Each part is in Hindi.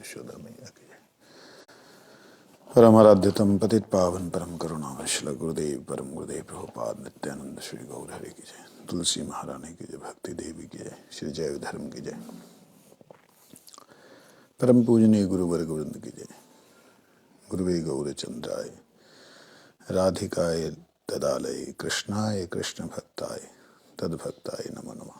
यशोदा मैया की जय। परम आराध्यतम पतित पावन परम करुणावश गुरुदेव परम गुरुदेव प्रभुपाद नित्यानंद श्री गौर हरि की जय। तुलसी महारानी की जय। भक्ति देवी की जय। श्री जय धर्म की जय। परम पूजनीय गुरुवर गोविंद की जय। गुरुवे गौर चंद्राय राधिकाय तदालय कृष्णाय कृष्ण भक्ताय तद्भक्ताय नमो नमः।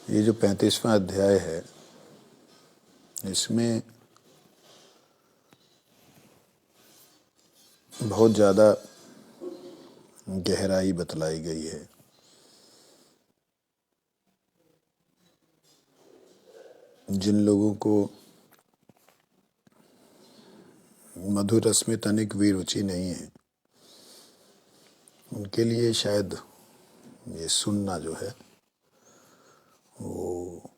ये जो 35वां अध्याय है, इसमें बहुत ज़्यादा गहराई बतलाई गई है। जिन लोगों को मधुर रस में तनिक भी रुचि नहीं है, उनके लिए शायद ये सुनना जो है वो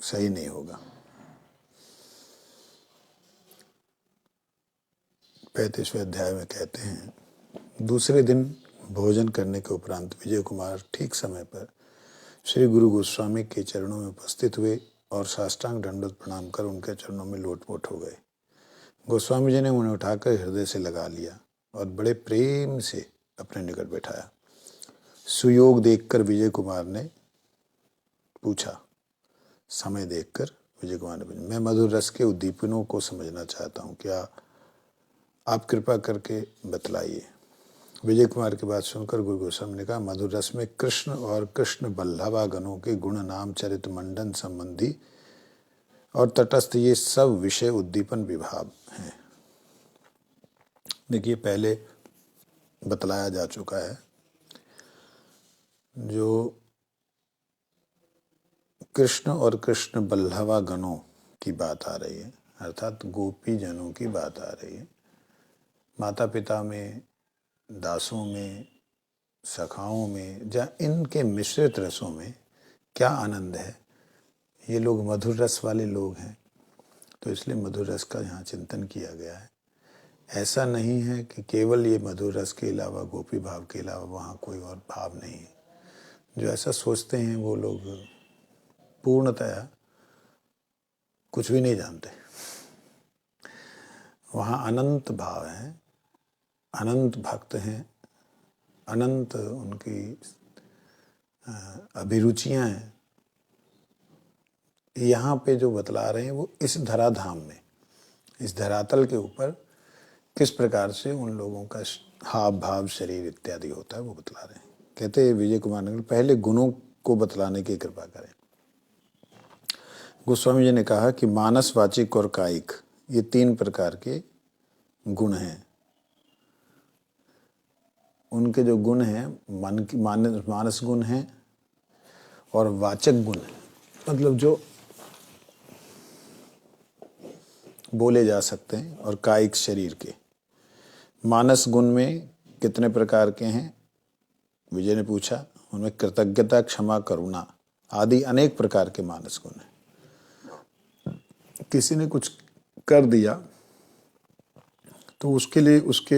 सही नहीं होगा। 35वें अध्याय में कहते हैं, दूसरे दिन भोजन करने के उपरांत विजय कुमार ठीक समय पर श्री गुरु गोस्वामी के चरणों में उपस्थित हुए और साष्टांग दंडवत प्रणाम कर उनके चरणों में लोटपोट हो गए। गोस्वामी जी ने उन्हें उठाकर हृदय से लगा लिया और बड़े प्रेम से अपने निकट बैठाया। सुयोग देखकर विजय कुमार ने पूछा। समय देखकर विजय कुमार ने पूछा, मैं मधुर रस के उद्दीपनों को समझना चाहता हूँ, क्या आप कृपा करके बतलाइए। विजय कुमार की बात सुनकर गुरु गोस्वामी ने कहा, मधुर रस में कृष्ण और कृष्ण बल्लभा गणों के गुण नाम चरित मंडन संबंधी और तटस्थ ये सब विषय उद्दीपन विभाव हैं। देखिए, पहले बतलाया जा चुका है। जो कृष्ण और कृष्ण बल्लभा गणों की बात आ रही है, अर्थात गोपी जनों की बात आ रही है। माता पिता में, दासों में, सखाओं में, या इनके मिश्रित रसों में क्या आनंद है। ये लोग मधुर रस वाले लोग हैं, तो इसलिए मधुर रस का यहाँ चिंतन किया गया है। ऐसा नहीं है कि केवल ये मधुर रस के अलावा, गोपी भाव के अलावा वहाँ कोई और भाव नहीं है। जो ऐसा सोचते हैं वो लोग पूर्णतया कुछ भी नहीं जानते। वहाँ अनंत भाव हैं, अनंत भक्त हैं, अनंत उनकी अभिरुचियां हैं। यहाँ पे जो बतला रहे हैं वो इस धराधाम में, इस धरातल के ऊपर किस प्रकार से उन लोगों का हाव भाव, शरीर इत्यादि होता है, वो बतला रहे हैं। कहते हैं विजय कुमार ने, पहले गुणों को बतलाने की कृपा करें। गोस्वामी जी ने कहा कि मानस, वाचिक और कायिक, ये 3 प्रकार के गुण हैं। उनके जो गुण हैं, मन की मानस गुण हैं और वाचक गुण हैं, मतलब जो बोले जा सकते हैं, और कायिक शरीर के। मानस गुण में कितने प्रकार के हैं, विजय ने पूछा। उनमें कृतज्ञता, क्षमा, करुणा आदि अनेक प्रकार के मानस गुण हैं। किसी ने कुछ कर दिया तो उसके लिए उसके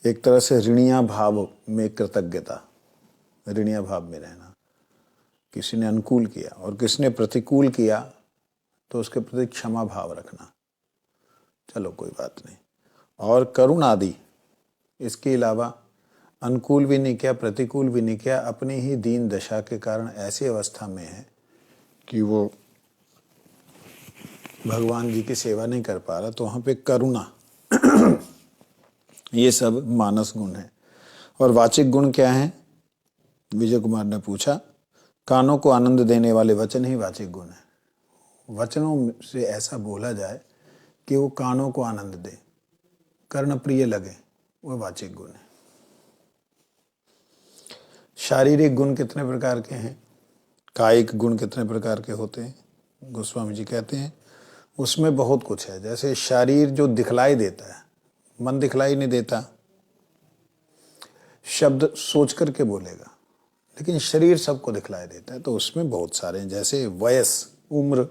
एक तरह से ऋणिया भाव में कृतज्ञता, ऋणिया भाव में रहना। किसी ने अनुकूल किया और किसी ने प्रतिकूल किया तो उसके प्रति क्षमा भाव रखना, चलो कोई बात नहीं। और करुण आदि, इसके अलावा अनुकूल भी नहीं किया, प्रतिकूल भी नहीं किया, अपनी ही दीन दशा के कारण ऐसी अवस्था में है कि वो भगवान जी की सेवा नहीं कर पा रहा, तो वहाँ पे करुणा ये सब मानस गुण है। और वाचिक गुण क्या है, विजय कुमार ने पूछा। कानों को आनंद देने वाले वचन ही वाचिक गुण है। वचनों से ऐसा बोला जाए कि वो कानों को आनंद दे, कर्ण प्रिय लगे, वो वाचिक गुण है। शारीरिक गुण कितने प्रकार के हैं, कायिक गुण कितने प्रकार के होते हैं, गोस्वामी जी कहते हैं उसमें बहुत कुछ है। जैसे शरीर जो दिखलाई देता है, मन दिखलाई नहीं देता, शब्द सोच करके बोलेगा, लेकिन शरीर सबको दिखलाई देता है, तो उसमें बहुत सारे हैं। जैसे वयस, उम्र,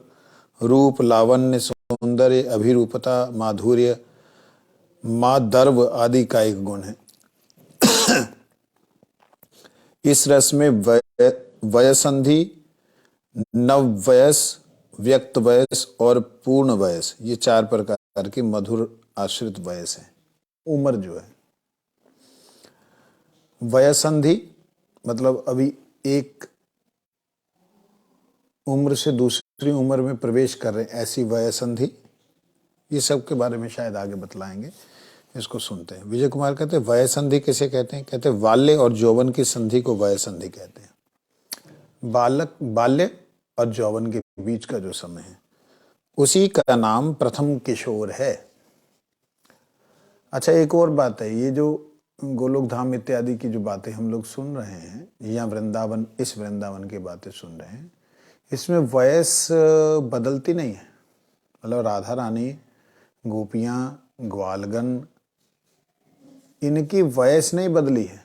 रूप, लावण्य, सौंदर्य, अभिरूपता, माधुर्य, मादर्व आदि कायिक गुण हैं। इस रस में वयसंधि, नव वयस, व्यक्त वयस और पूर्ण वयस, ये 4 प्रकार की मधुर आश्रित वयस है, उम्र जो है। वयसंधि मतलब अभी एक उम्र से दूसरी उम्र में प्रवेश कर रहे हैं, ऐसी वयसंधि। ये सब के बारे में शायद आगे बतलाएंगे, इसको सुनते हैं। विजय कुमार कहते हैं वयसंधि किसे कहते हैं? कहते हैं बाल्य और यौवन की संधि को वयसंधि कहते हैं। बाल्य और यौवन के बीच का जो समय है, उसी का नाम प्रथम किशोर है। अच्छा, एक और बात है, ये जो गोलोक धाम इत्यादि की जो बातें हम लोग सुन रहे हैं, या वृंदावन, इस वृंदावन की बातें सुन रहे हैं, इसमें वयस बदलती नहीं है। मतलब राधा रानी, गोपियाँ, ग्वालगन, इनकी वयस नहीं बदली है।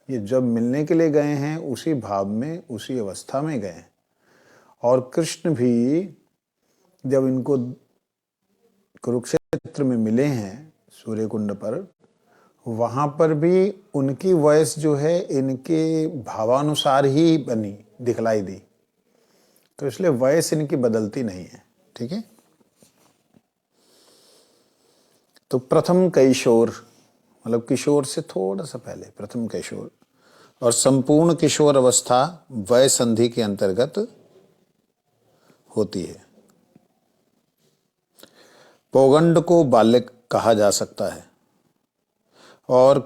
ये जब मिलने के लिए गए हैं उसी भाव में, उसी अवस्था में गए हैं। और कृष्ण भी जब इनको कुरुक्षेत्र में मिले हैं सूर्य कुंड पर, वहां पर भी उनकी वयस जो है इनके भावानुसार ही बनी, दिखलाई दी। तो इसलिए वयस इनकी बदलती नहीं है। ठीक है। तो प्रथम किशोर मतलब किशोर से थोड़ा सा पहले प्रथम किशोर, और संपूर्ण किशोर अवस्था वय संधि के अंतर्गत होती है। पौगंड को बाल्य कहा जा सकता है, और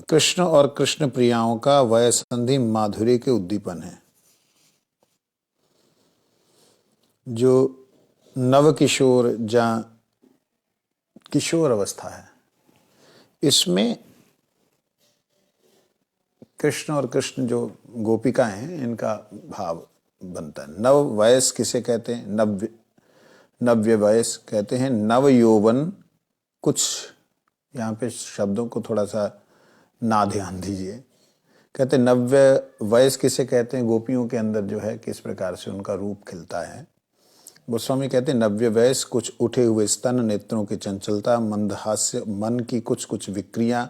कृष्ण और कृष्ण प्रियाओं का वय संधि माधुर्य के उद्दीपन है। जो नव किशोर या किशोर अवस्था है, इसमें कृष्ण और कृष्ण जो गोपिका हैं, इनका भाव बनता है। नव वयस किसे कहते हैं? नव्य वयस कहते हैं। नव यौवन, कुछ यहाँ पे शब्दों को थोड़ा सा ना ध्यान दीजिए। कहते हैं नव्य वयस किसे कहते हैं? गोपियों के अंदर जो है किस प्रकार से उनका रूप खिलता है। गोस्वामी कहते हैं नव्य वयस कुछ उठे हुए स्तन, नेत्रों की चंचलता, मंदहास्य, मन की कुछ कुछ विक्रिया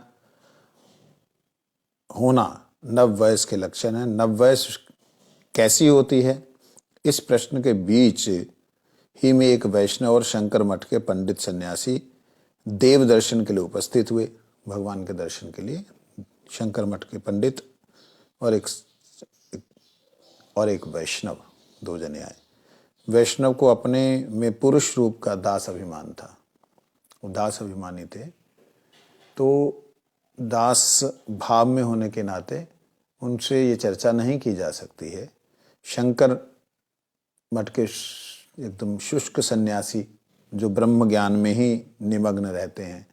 होना नव वयस के लक्षण है। नव वयस कैसी होती है? इस प्रश्न के बीच ही में एक वैष्णव और शंकर मठ के पंडित सन्यासी देव दर्शन के लिए उपस्थित हुए। भगवान के दर्शन के लिए शंकर मठ के पंडित और एक वैष्णव, 2 जने आए। वैष्णव को अपने में पुरुष रूप का दास अभिमान था, वो दास अभिमानी थे। तो दास भाव में होने के नाते उनसे ये चर्चा नहीं की जा सकती है। शंकर मठ के एकदम शुष्क सन्यासी जो ब्रह्म ज्ञान में ही निमग्न रहते हैं,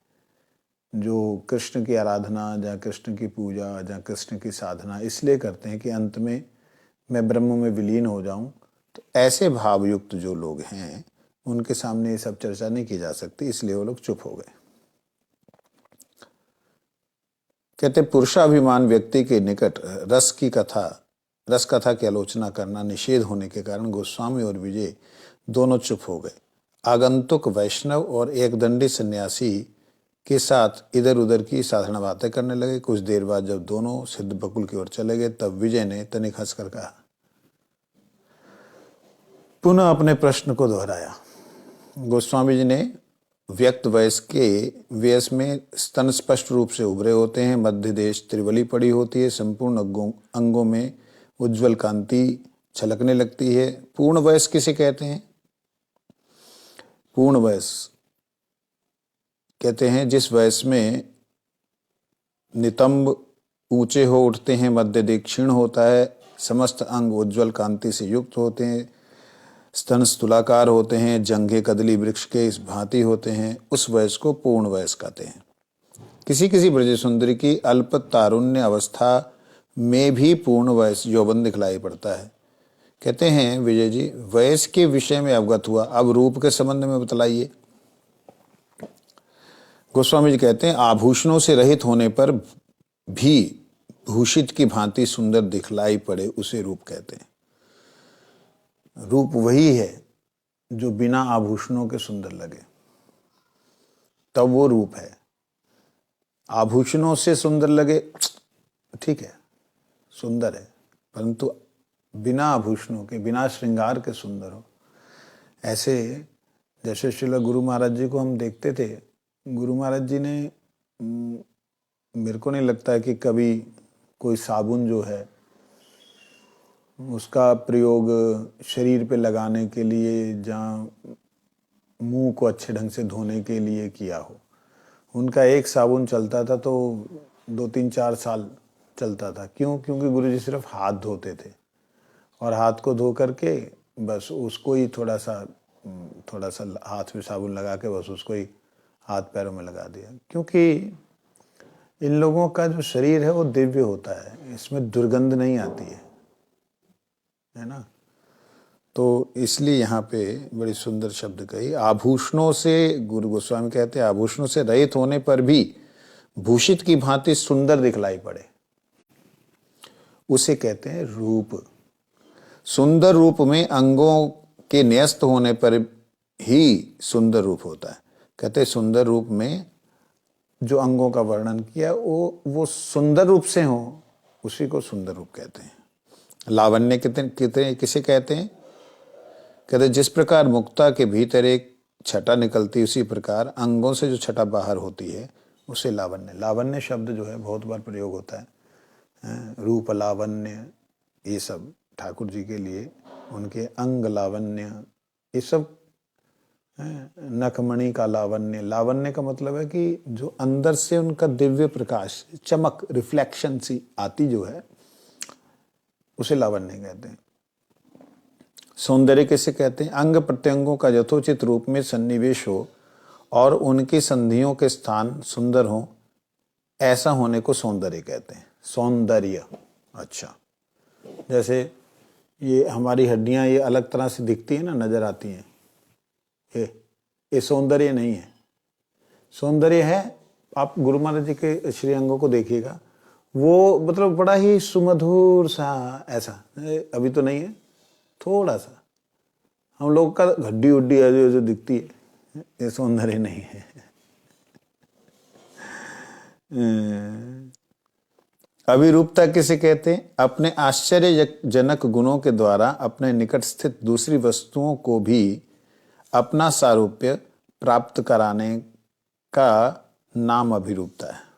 जो कृष्ण की आराधना या कृष्ण की पूजा या कृष्ण की साधना इसलिए करते हैं कि अंत में मैं ब्रह्म में विलीन हो जाऊं, तो ऐसे भावयुक्त जो लोग हैं उनके सामने ये सब चर्चा नहीं की जा सकती, इसलिए वो लोग चुप हो गए। कहते पुरुषाभिमान व्यक्ति के निकट रस कथा की आलोचना करना निषेध होने के कारण गोस्वामी और विजय दोनों चुप हो गए। आगंतुक वैष्णव और एक दंडी सन्यासी के साथ इधर उधर की साधारण बातें करने लगे। कुछ देर बाद जब दोनों सिद्ध बकुल की ओर चले गए, तब विजय ने तनिक हंसकर कहा, पुनः अपने प्रश्न को दोहराया। गोस्वामी जी ने व्यक्त वयस के वयस में स्तन स्पष्ट रूप से उभरे होते हैं, मध्य देश त्रिवली पड़ी होती है, संपूर्ण अंगों में उज्जवल कांति छलकने लगती है। पूर्ण वयस किसे कहते हैं? पूर्ण वयस कहते हैं जिस वयस में नितंब ऊंचे हो उठते हैं, मध्य देश क्षीण होता है, समस्त अंग उज्जवल कांति से युक्त होते हैं, स्तन स्थूलाकार होते हैं, जंघे कदली वृक्ष के इस भांति होते हैं, उस वयस को पूर्ण वयस कहते हैं। किसी किसी ब्रज सुंदरी की अल्प तारुण्य अवस्था में भी पूर्ण वयस यौवन दिखलाई पड़ता है। कहते हैं विजय जी, वयस के विषय में अवगत हुआ, अब रूप के संबंध में बतलाइए। गोस्वामी जी कहते हैं आभूषणों से रहित होने पर भी भूषित की भांति सुंदर दिखलाई पड़े उसे रूप कहते हैं। रूप वही है जो बिना आभूषणों के सुंदर लगे, तब वो रूप है। आभूषणों से सुंदर लगे ठीक है, सुंदर है, परंतु बिना आभूषणों के, बिना श्रृंगार के सुंदर हो। ऐसे जैसे श्रील गुरु महाराज जी को हम देखते थे, गुरु महाराज जी ने मेरे को नहीं लगता है कि कभी कोई साबुन जो है उसका प्रयोग शरीर पे लगाने के लिए, जहाँ मुंह को अच्छे ढंग से धोने के लिए किया हो। उनका एक साबुन चलता था तो 2-3-4 साल चलता था। क्यों? क्योंकि गुरुजी सिर्फ हाथ धोते थे और हाथ को धो करके बस उसको ही थोड़ा सा हाथ में साबुन लगा के बस उसको ही हाथ पैरों में लगा दिया। क्योंकि इन लोगों का जो शरीर है वो दिव्य होता है, इसमें दुर्गंध नहीं आती है ना। तो इसलिए यहाँ पे बड़ी सुंदर शब्द कही, आभूषणों से, गुरु गोस्वामी कहते हैं आभूषणों से रहित होने पर भी भूषित की भांति सुंदर दिखलाई पड़े, उसे कहते हैं रूप। सुंदर रूप में अंगों के न्यस्त होने पर ही सुंदर रूप होता है। कहते हैं सुंदर रूप में जो अंगों का वर्णन किया वो सुंदर रूप से हो, उसी को सुंदर रूप कहते हैं। लावण्य कितने किसे कहते हैं? कहते जिस प्रकार मुक्ता के भीतर एक छटा निकलती, उसी प्रकार अंगों से जो छटा बाहर होती है उसे लावण्य। लावण्य शब्द जो है बहुत बार प्रयोग होता है, रूप लावण्य, ये सब ठाकुर जी के लिए, उनके अंग लावण्य, ये सब नखमणि का लावण्य। लावण्य का मतलब है कि जो अंदर से उनका दिव्य प्रकाश, चमक, रिफ्लेक्शन सी आती जो है, उसे लावण्य कहते हैं। सौंदर्य किसे कहते हैं? अंग प्रत्यंगों का यथोचित रूप में सन्निवेश हो और उनकी संधियों के स्थान सुंदर हो, ऐसा होने को सौंदर्य कहते हैं। सौंदर्य, अच्छा, जैसे ये हमारी हड्डियां ये अलग तरह से दिखती है ना, नजर आती हैं, ये सौंदर्य नहीं है। सौंदर्य है, आप गुरु महाराज जी के श्री अंगों को देखिएगा, वो मतलब बड़ा ही सुमधुर सा, ऐसा अभी तो नहीं है, थोड़ा सा हम लोग का हड्डी उड्डी जो दिखती है, ये सौंदर्य नहीं है। अभिरूपता किसे कहते हैं? अपने आश्चर्यजनक गुणों के द्वारा अपने निकट स्थित दूसरी वस्तुओं को भी अपना सारूप्य प्राप्त कराने का नाम अभिरूपता है।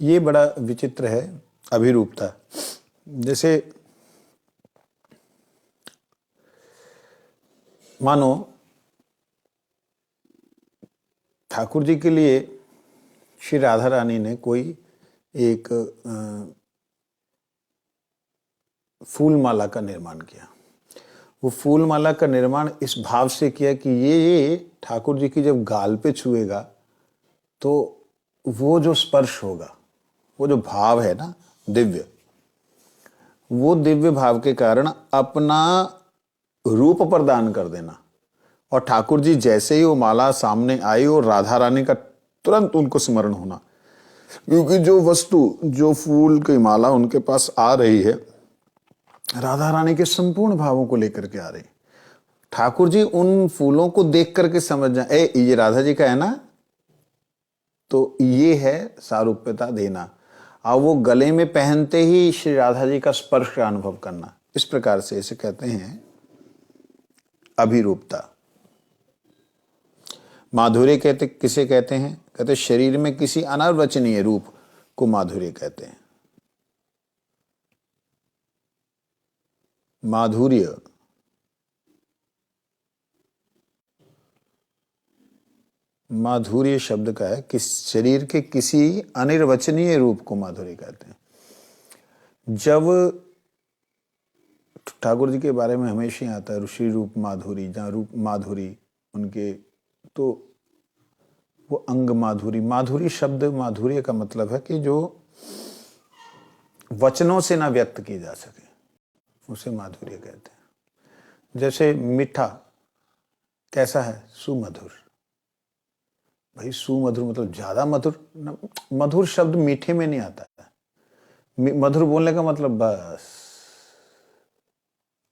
ये बड़ा विचित्र है अभिरूपता। जैसे मानो ठाकुर जी के लिए श्री राधा रानी ने कोई एक फूल माला का निर्माण किया। वो फूल माला का निर्माण इस भाव से किया कि ये ठाकुर जी की जब गाल पे छुएगा तो वो जो स्पर्श होगा, वो जो भाव है ना दिव्य, वो दिव्य भाव के कारण अपना रूप प्रदान कर देना। और ठाकुर जी जैसे ही वो माला सामने आई और राधा रानी का तुरंत उनको स्मरण होना, क्योंकि जो वस्तु, जो फूल की माला उनके पास आ रही है, राधा रानी के संपूर्ण भावों को लेकर के आ रही। ठाकुर जी उन फूलों को देख करके समझ जाए, ये राधा जी का है ना, तो ये है सारूप्यता देना। और वो गले में पहनते ही श्री राधा जी का स्पर्श का अनुभव करना। इस प्रकार से इसे कहते हैं अभिरूपता। माधुर्य कहते किसे कहते हैं? कहते शरीर में किसी अनावचनीय रूप को माधुर्य कहते हैं। माधुर्य, माधुर्य शब्द का है कि शरीर के किसी अनिर्वचनीय रूप को माधुर्य कहते हैं। जब ठाकुर जी के बारे में हमेशा ही आता है ऋषि रूप माधुरी, जहाँ रूप माधुरी उनके, तो वो अंग माधुरी। माधुरी शब्द, माधुर्य का मतलब है कि जो वचनों से ना व्यक्त की जा सके, उसे माधुर्य कहते हैं। जैसे मीठा कैसा है? सुमधुर। भाई सुमधुर मतलब ज्यादा मधुर। मधुर शब्द मीठे में नहीं आता है। मधुर बोलने का मतलब बस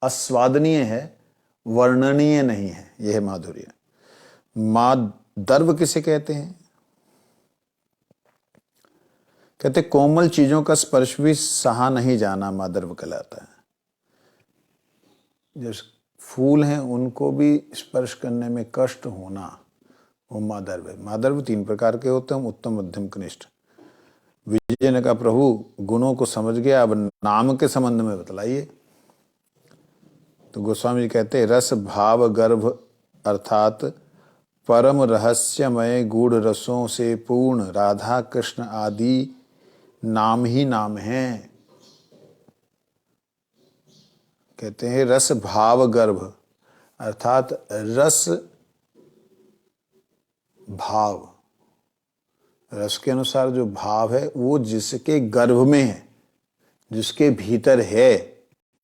अस्वादनीय है वर्णनीय नहीं है। यह है माधुर्य। माधर्व किसे कहते हैं? कहते कोमल चीजों का स्पर्श भी सहा नहीं जाना माधर्व कहलाता है। जो फूल हैं उनको भी स्पर्श करने में कष्ट होना, वो माधर्व है। माधर्व 3 प्रकार के होते हैं, उत्तम, मध्यम, कनिष्ठ। विजय ने कहा प्रभु गुणों को समझ गया, अब नाम के संबंध में बतलाइए। तो गोस्वामी जी कहते रस भाव गर्भ अर्थात परम रहस्यमय गूढ़ रसों से पूर्ण राधा कृष्ण आदि नाम ही नाम है। कहते हैं रस भाव गर्भ अर्थात रस भाव, रस के अनुसार जो भाव है वो जिसके गर्भ में है, जिसके भीतर है,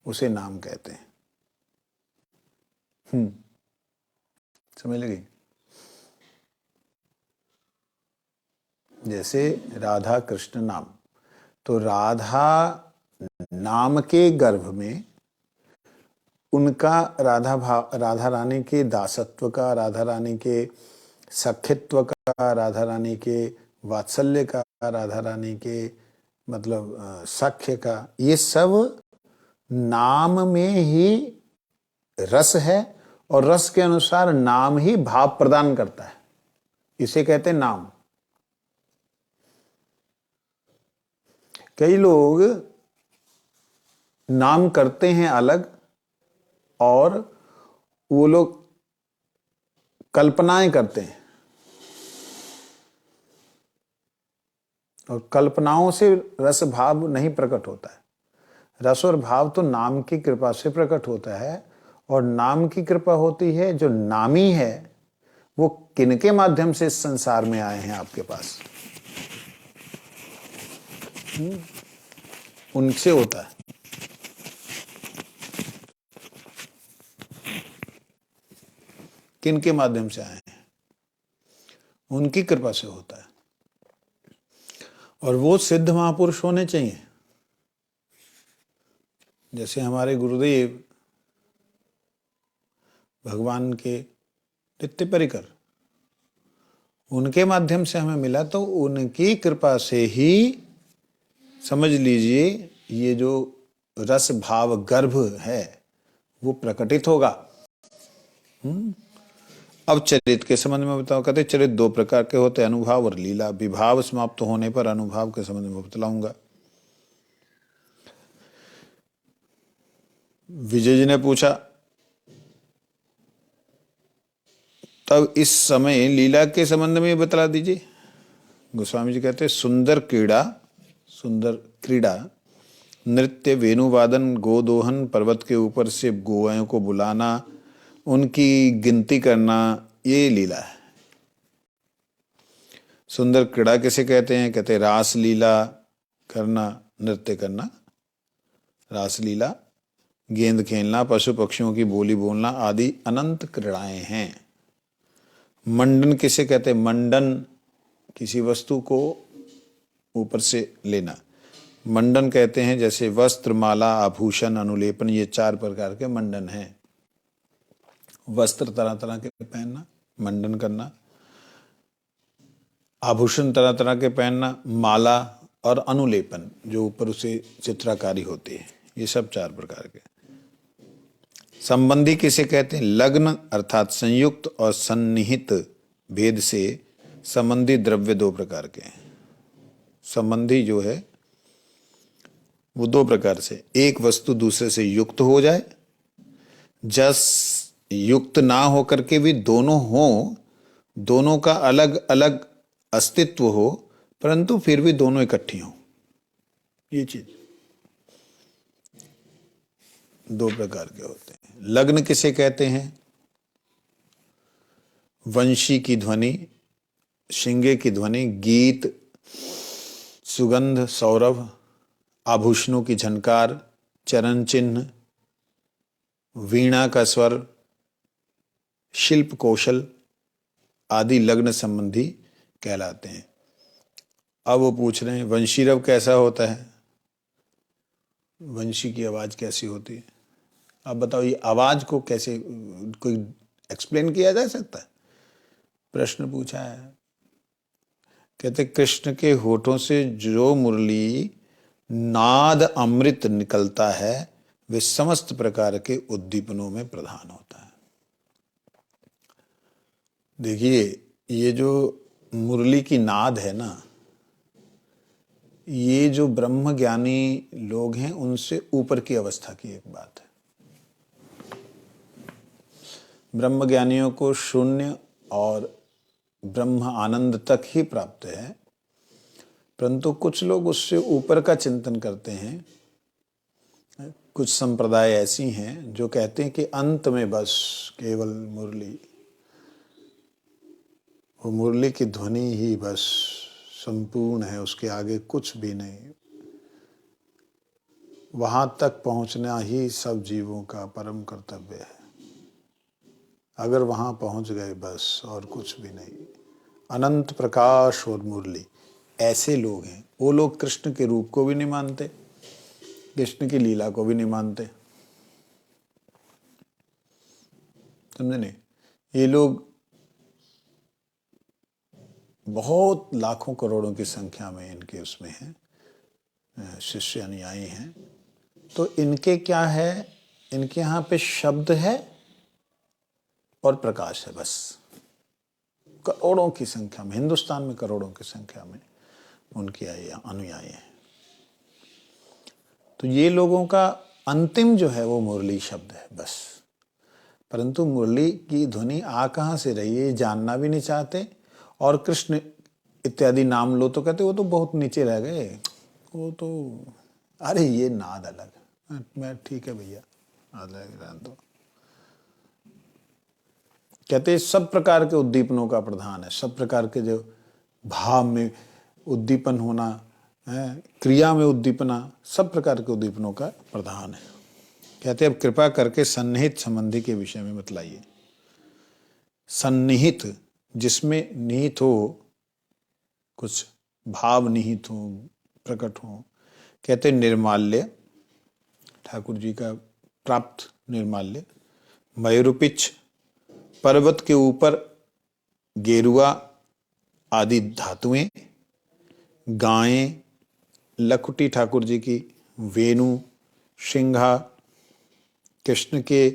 उसे नाम कहते हैं। समझ लगी? जैसे राधा कृष्ण नाम, तो राधा नाम के गर्भ में उनका राधा रानी के दासत्व का, राधा रानी के सखित्व का, राधा रानी के वात्सल्य का, राधा रानी के मतलब सख्य का, ये सब नाम में ही रस है और रस के अनुसार नाम ही भाव प्रदान करता है। इसे कहते हैं नाम। कई लोग नाम करते हैं अलग और वो लोग कल्पनाएं करते हैं, और कल्पनाओं से रस भाव नहीं प्रकट होता है। रस और भाव तो नाम की कृपा से प्रकट होता है, और नाम की कृपा होती है। जो नामी है वो किनके माध्यम से इस संसार में आए हैं आपके पास? उनसे होता है। किनके माध्यम से आए हैं? उनकी कृपा से होता है। और वो सिद्ध महापुरुष होने चाहिए। जैसे हमारे गुरुदेव भगवान के नित्य परिकर, उनके माध्यम से हमें मिला, तो उनकी कृपा से ही समझ लीजिए ये जो रस भाव गर्भ है वो प्रकटित होगा। अब चरित्र के संबंध में बताओ। कहते चरित्र 2 प्रकार के होते हैं, अनुभाव और लीला। विभाव समाप्त होने पर अनुभाव के संबंध में बतलाऊंगा। विजय जी ने पूछा तब इस समय लीला के संबंध में बतला दीजिए। गोस्वामी जी कहते सुंदर क्रीड़ा, नृत्य, वेणुवादन, गोदोहन, पर्वत के ऊपर से गोवों को बुलाना, उनकी गिनती करना, ये लीला है। सुंदर क्रीड़ा किसे कहते हैं? कहते रास लीला करना, नृत्य करना, रास लीला, गेंद खेलना, पशु पक्षियों की बोली बोलना आदि अनंत क्रीड़ाएं हैं। मंडन किसे कहते हैं? मंडन किसी वस्तु को ऊपर से लेना, मंडन कहते हैं। जैसे वस्त्र, माला, आभूषण, अनुलेपन, ये 4 प्रकार के मंडन हैं। वस्त्र तरह तरह के पहनना, मंडन करना। आभूषण तरह तरह के पहनना, माला और अनुलेपन जो ऊपर उसे चित्रकारी होती है, ये सब 4 प्रकार के। संबंधी किसे कहते हैं? लग्न अर्थात संयुक्त और सन्निहित भेद से संबंधी द्रव्य 2 प्रकार के हैं। संबंधी जो है वो 2 प्रकार से, एक वस्तु दूसरे से युक्त हो जाए, जस युक्त ना होकर के भी दोनों हो, दोनों का अलग अलग अस्तित्व हो, परंतु फिर भी दोनों इकट्ठी हो। ये चीज 2 प्रकार के होते हैं। लग्न किसे कहते हैं? वंशी की ध्वनि, शिंगे की ध्वनि, गीत, सुगंध, सौरभ, आभूषणों की झनकार, चरण चिन्ह, वीणा का स्वर, शिल्प कौशल आदि लग्न संबंधी कहलाते हैं। अब वो पूछ रहे हैं वंशीरव कैसा होता है? वंशी की आवाज कैसी होती है? अब बताओ ये आवाज को कैसे कोई एक्सप्लेन किया जा सकता है? प्रश्न पूछा है। कहते कृष्ण के होठों से जो मुरली नाद अमृत निकलता है वे समस्त प्रकार के उद्दीपनों में प्रधान होता है। देखिए ये जो मुरली की नाद है ना, ये जो ब्रह्म ज्ञानी लोग हैं उनसे ऊपर की अवस्था की एक बात है। ब्रह्म ज्ञानियों को शून्य और ब्रह्म आनंद तक ही प्राप्त है, परंतु कुछ लोग उससे ऊपर का चिंतन करते हैं। कुछ संप्रदाय ऐसी हैं जो कहते हैं कि अंत में बस केवल मुरली, वो मुरली की ध्वनि ही बस संपूर्ण है, उसके आगे कुछ भी नहीं। वहां तक पहुंचना ही सब जीवों का परम कर्तव्य है। अगर वहां पहुंच गए बस और कुछ भी नहीं। अनंत प्रकाश और मुरली, ऐसे लोग हैं। वो लोग कृष्ण के रूप को भी नहीं मानते, कृष्ण की लीला को भी नहीं मानते, समझे नहीं? ये लोग बहुत लाखों करोड़ों की संख्या में इनके उसमें हैं, शिष्य अनुयायी हैं। तो इनके क्या है, इनके यहाँ पे शब्द है और प्रकाश है, बस। करोड़ों की संख्या में, हिंदुस्तान में करोड़ों की संख्या में उनके अनुयायी हैं। तो ये लोगों का अंतिम जो है वो मुरली शब्द है, बस। परंतु मुरली की ध्वनि आ कहाँ से रही है जानना भी नहीं चाहते। और कृष्ण इत्यादि नाम लो तो कहते वो तो बहुत नीचे रह गए, वो तो, अरे ये नाद अलग। मैं ठीक है भैया, अलग रहने दो। कहते सब प्रकार के उद्दीपनों का प्रधान है, सब प्रकार के जो भाव में उद्दीपन होना है, क्रिया में उद्दीपना, सब प्रकार के उद्दीपनों का प्रधान है। कहते अब कृपा करके सन्निहित संबंधी के विषय में बतलाइए। सन्निहित, जिसमें निहित हो, कुछ भाव निहित हो, प्रकट हो। कहते निर्माल्य, ठाकुर जी का प्राप्त निर्माल्य। मयूरपिच, पर्वत के ऊपर गेरुआ आदि धातुएं। गायें, लखुटी ठाकुर जी की, वेणु, सिंघा, कृष्ण के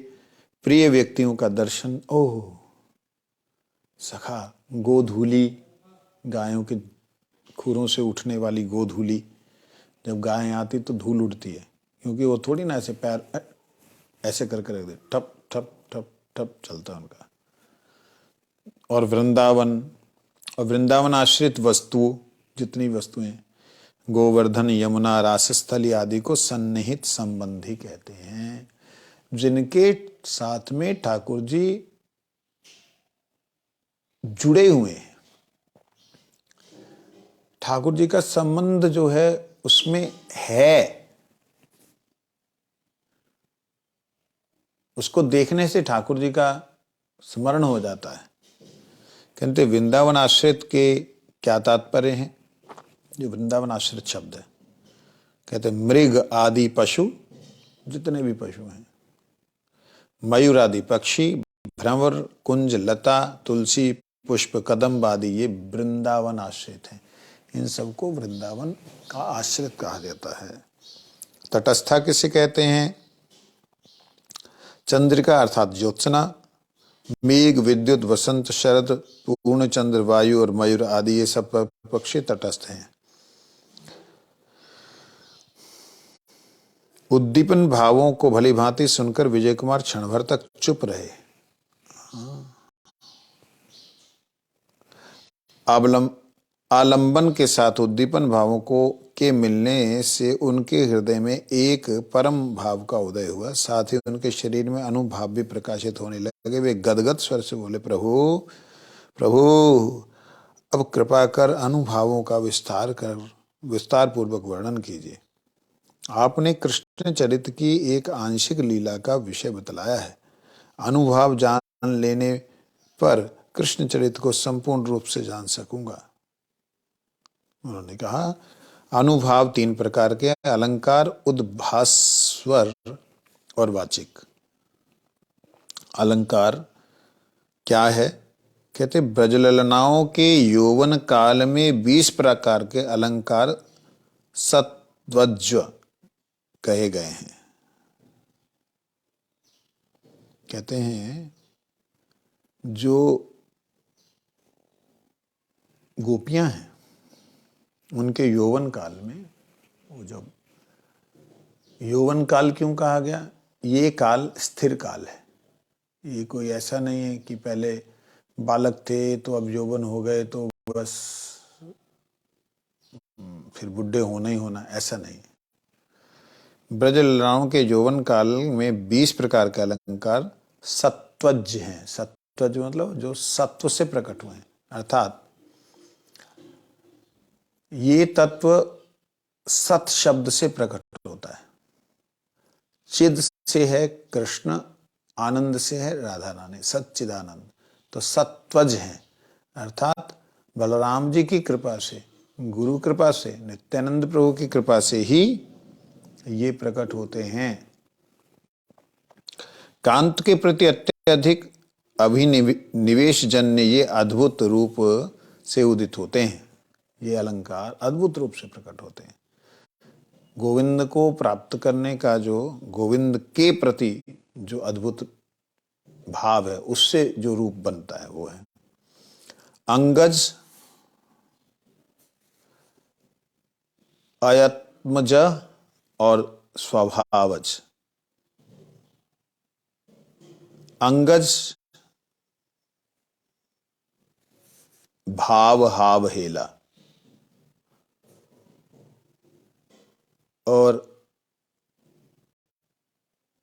प्रिय व्यक्तियों का दर्शन। ओह सखा, गोधूली, गायों के खुरों से उठने वाली गोधूली, जब गायें आती तो धूल उड़ती है, क्योंकि वो थोड़ी ना ऐसे पैर ऐसे करके रख दे, ठप ठप ठप ठप चलता है उनका। और वृंदावन, और वृंदावन आश्रित वस्तुओं, जितनी वस्तुएं, गोवर्धन, यमुना, रासस्थली आदि को सन्निहित संबंधी कहते हैं, जिनके साथ में ठाकुर जी जुड़े हुए हैं। ठाकुर जी का संबंध जो है उसमें है, उसको देखने से ठाकुर जी का स्मरण हो जाता है। कहते वृंदावन आश्रित के क्या तात्पर्य है? जो वृंदावन आश्रित शब्द है, कहते मृग आदि पशु, जितने भी पशु हैं, मयूर आदि पक्षी, भ्रमर, कुंज, लता, तुलसी, पुष्प, कदम्ब आदि, ये वृंदावन आश्रित हैं। इन सबको वृंदावन का आश्रित कहा जाता है। तटस्था किसे कहते हैं? चंद्रिका अर्थात ज्योत्सना, मेघ, विद्युत, वसंत, शरद, पूर्ण चंद्र, वायु और मयूर आदि, ये सब पक्षी तटस्थ हैं। उद्दीपन भावों को भली भांति सुनकर विजय कुमार क्षण भर तक चुप रहे। आलंबन के साथ उद्दीपन भावों को के मिलने से उनके हृदय में एक परम भाव का उदय हुआ, साथ ही उनके शरीर में अनुभाव भी प्रकाशित होने लगे। वे गदगद स्वर से बोले, प्रभु प्रभु, अब कृपा कर अनुभावों का विस्तार पूर्वक वर्णन कीजिए। आपने कृष्ण चरित्र की एक आंशिक लीला का विषय बतलाया है। अनुभाव जान लेने पर कृष्ण चरित्र को संपूर्ण रूप से जान सकूंगा। उन्होंने कहा अनुभाव तीन प्रकार के, अलंकार, उद्भास्वर और वाचिक। अलंकार क्या है? कहते ब्रजललनाओं के यौवन काल में 20 प्रकार के अलंकार सत्वज्व कहे गए हैं। कहते हैं जो गोपियां हैं उनके यौवन काल में, वो जब यौवन काल क्यों कहा गया? ये काल स्थिर काल है। ये कोई ऐसा नहीं है कि पहले बालक थे तो अब यौवन हो गए तो बस फिर बुढ़े होना ही होना, ऐसा नहीं। ब्रजललनाओं के यौवन काल में 20 प्रकार के अलंकार सत्वज हैं। सत्वज मतलब जो सत्व से प्रकट हुए हैं, अर्थात ये तत्व सत शब्द से प्रकट होता है। चिद से है कृष्ण, आनंद से है राधा रानी, सच्चिदानंद। तो सत्वज हैं, अर्थात बलराम जी की कृपा से, गुरु कृपा से, नित्यानंद प्रभु की कृपा से ही ये प्रकट होते हैं। कांत के प्रति अत्यधिक अभिनिवेश जन्य ये अद्भुत रूप से उदित होते हैं। ये अलंकार अद्भुत रूप से प्रकट होते हैं। गोविंद को प्राप्त करने का जो गोविंद के प्रति जो अद्भुत भाव है, उससे जो रूप बनता है वो है अंगज, अयत्मज और स्वभावज। अंगज भाव हाव हेला, और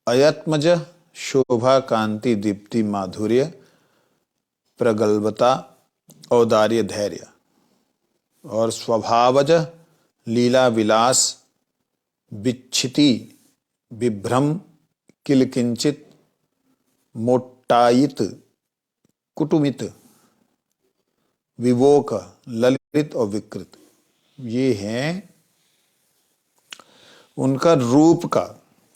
अयत्मज शोभा कांति दीप्ति माधुर्य प्रगल्भता औदार्य धैर्य, और स्वभावज लीला विलास विच्छिति विभ्रम किलकिंचित मोट्टायित कुटुमित विवोक ललित और विकृत। ये हैं उनका रूप का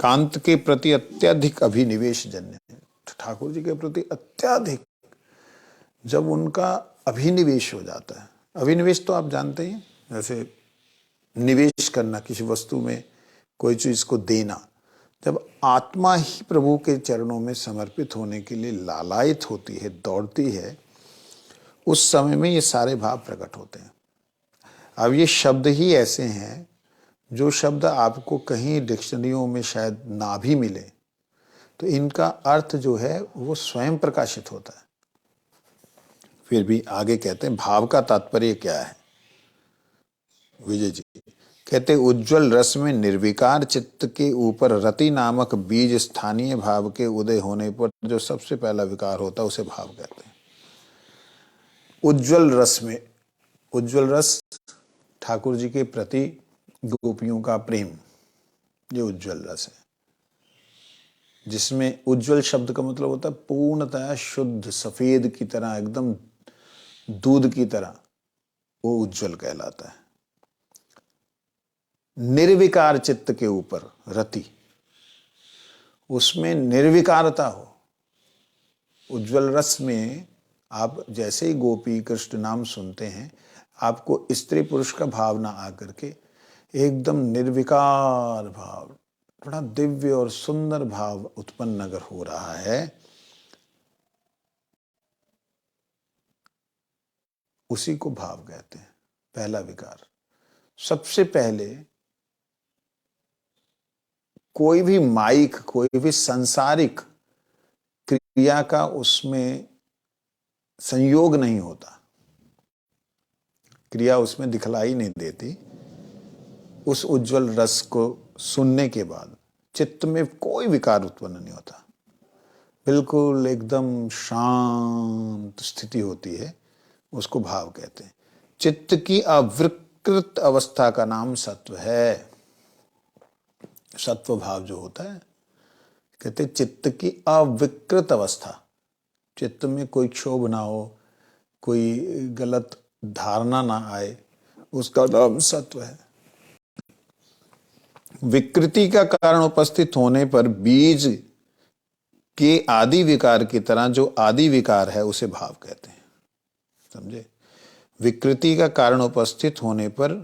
कांत के प्रति अत्यधिक अभिनिवेश जन्य है। ठाकुर जी के प्रति अत्यधिक जब उनका अभिनिवेश हो जाता है, अभिनिवेश तो आप जानते हैं, जैसे निवेश करना, किसी वस्तु में कोई चीज को देना। जब आत्मा ही प्रभु के चरणों में समर्पित होने के लिए लालायित होती है, दौड़ती है, उस समय में ये सारे भाव प्रकट होते हैं। अब ये शब्द ही ऐसे हैं जो शब्द आपको कहीं डिक्शनरियों में शायद ना भी मिले, तो इनका अर्थ जो है वो स्वयं प्रकाशित होता है। फिर भी आगे कहते हैं भाव का तात्पर्य क्या है। विजय जी कहते उज्जवल रस में निर्विकार चित्त के ऊपर रति नामक बीज स्थानीय भाव के उदय होने पर जो सबसे पहला विकार होता है उसे भाव कहते हैं। उज्जवल रस में, उज्जवल रस ठाकुर जी के प्रति गोपियों का प्रेम, ये उज्जवल रस है, जिसमें उज्जवल शब्द का मतलब होता है पूर्णतः शुद्ध सफेद की तरह, एकदम दूध की तरह, वो उज्जवल कहलाता है। निर्विकार चित्त के ऊपर रति, उसमें निर्विकारता हो। उज्जवल रस में आप जैसे ही गोपी कृष्ण नाम सुनते हैं, आपको स्त्री पुरुष का भाव ना आकर के एकदम निर्विकार भाव, बड़ा दिव्य और सुंदर भाव उत्पन्न अगर हो रहा है, उसी को भाव कहते हैं। पहला विकार। सबसे पहले कोई भी माइक, कोई भी सांसारिक क्रिया का उसमें संयोग नहीं होता, क्रिया उसमें दिखलाई नहीं देती। उस उज्जवल रस को सुनने के बाद चित्त में कोई विकार उत्पन्न नहीं होता, बिल्कुल एकदम शांत स्थिति होती है, उसको भाव कहते हैं। चित्त की अविकृत अवस्था का नाम सत्व है। सत्व भाव जो होता है, कहते चित्त की अविकृत अवस्था, चित्त में कोई क्षोभ ना हो, कोई गलत धारणा ना आए, उसका नाम सत्व है। विकृति का कारण उपस्थित होने पर बीज के आदि विकार की तरह जो आदि विकार है उसे भाव कहते हैं। समझे? विकृति का कारण उपस्थित होने पर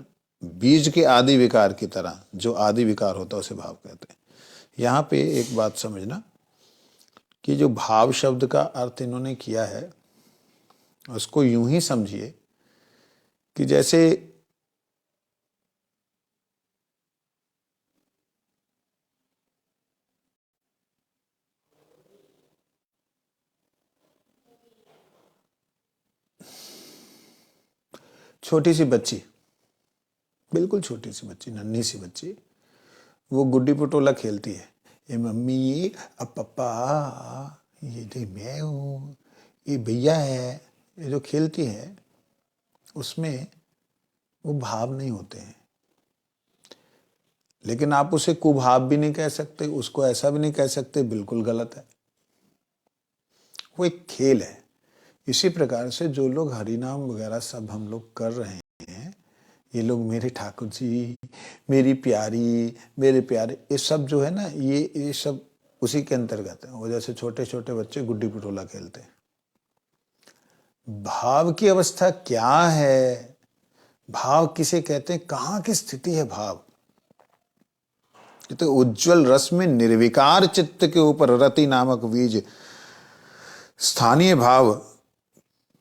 बीज के आदि विकार की तरह जो आदि विकार होता है उसे भाव कहते हैं। यहाँ पे एक बात समझना कि जो भाव शब्द का अर्थ इन्होंने किया है उसको यूं ही समझिए कि जैसे छोटी सी बच्ची, बिल्कुल छोटी सी बच्ची, नन्ही सी बच्ची, वो गुड्डी पटोला खेलती है। ये मम्मी, अब पापा, ये देख मैं हूँ, ये भैया है, ये जो खेलती है उसमें वो भाव नहीं होते हैं। लेकिन आप उसे कुभाव भी नहीं कह सकते, उसको ऐसा भी नहीं कह सकते, बिल्कुल गलत है। वो एक खेल है। इसी प्रकार से जो लोग हरिनाम वगैरह सब हम लोग कर रहे हैं, ये लोग मेरे ठाकुर जी, मेरी प्यारी, मेरे प्यारे, ये सब जो है ना, ये सब उसी के अंतर्गत है। वो जैसे छोटे छोटे बच्चे गुड्डी पटोला खेलते हैं। भाव की अवस्था क्या है? भाव किसे कहते हैं? कहाँ की स्थिति है भाव? तो उज्जवल रस में निर्विकार चित्त के ऊपर रति नामक बीज स्थानीय भाव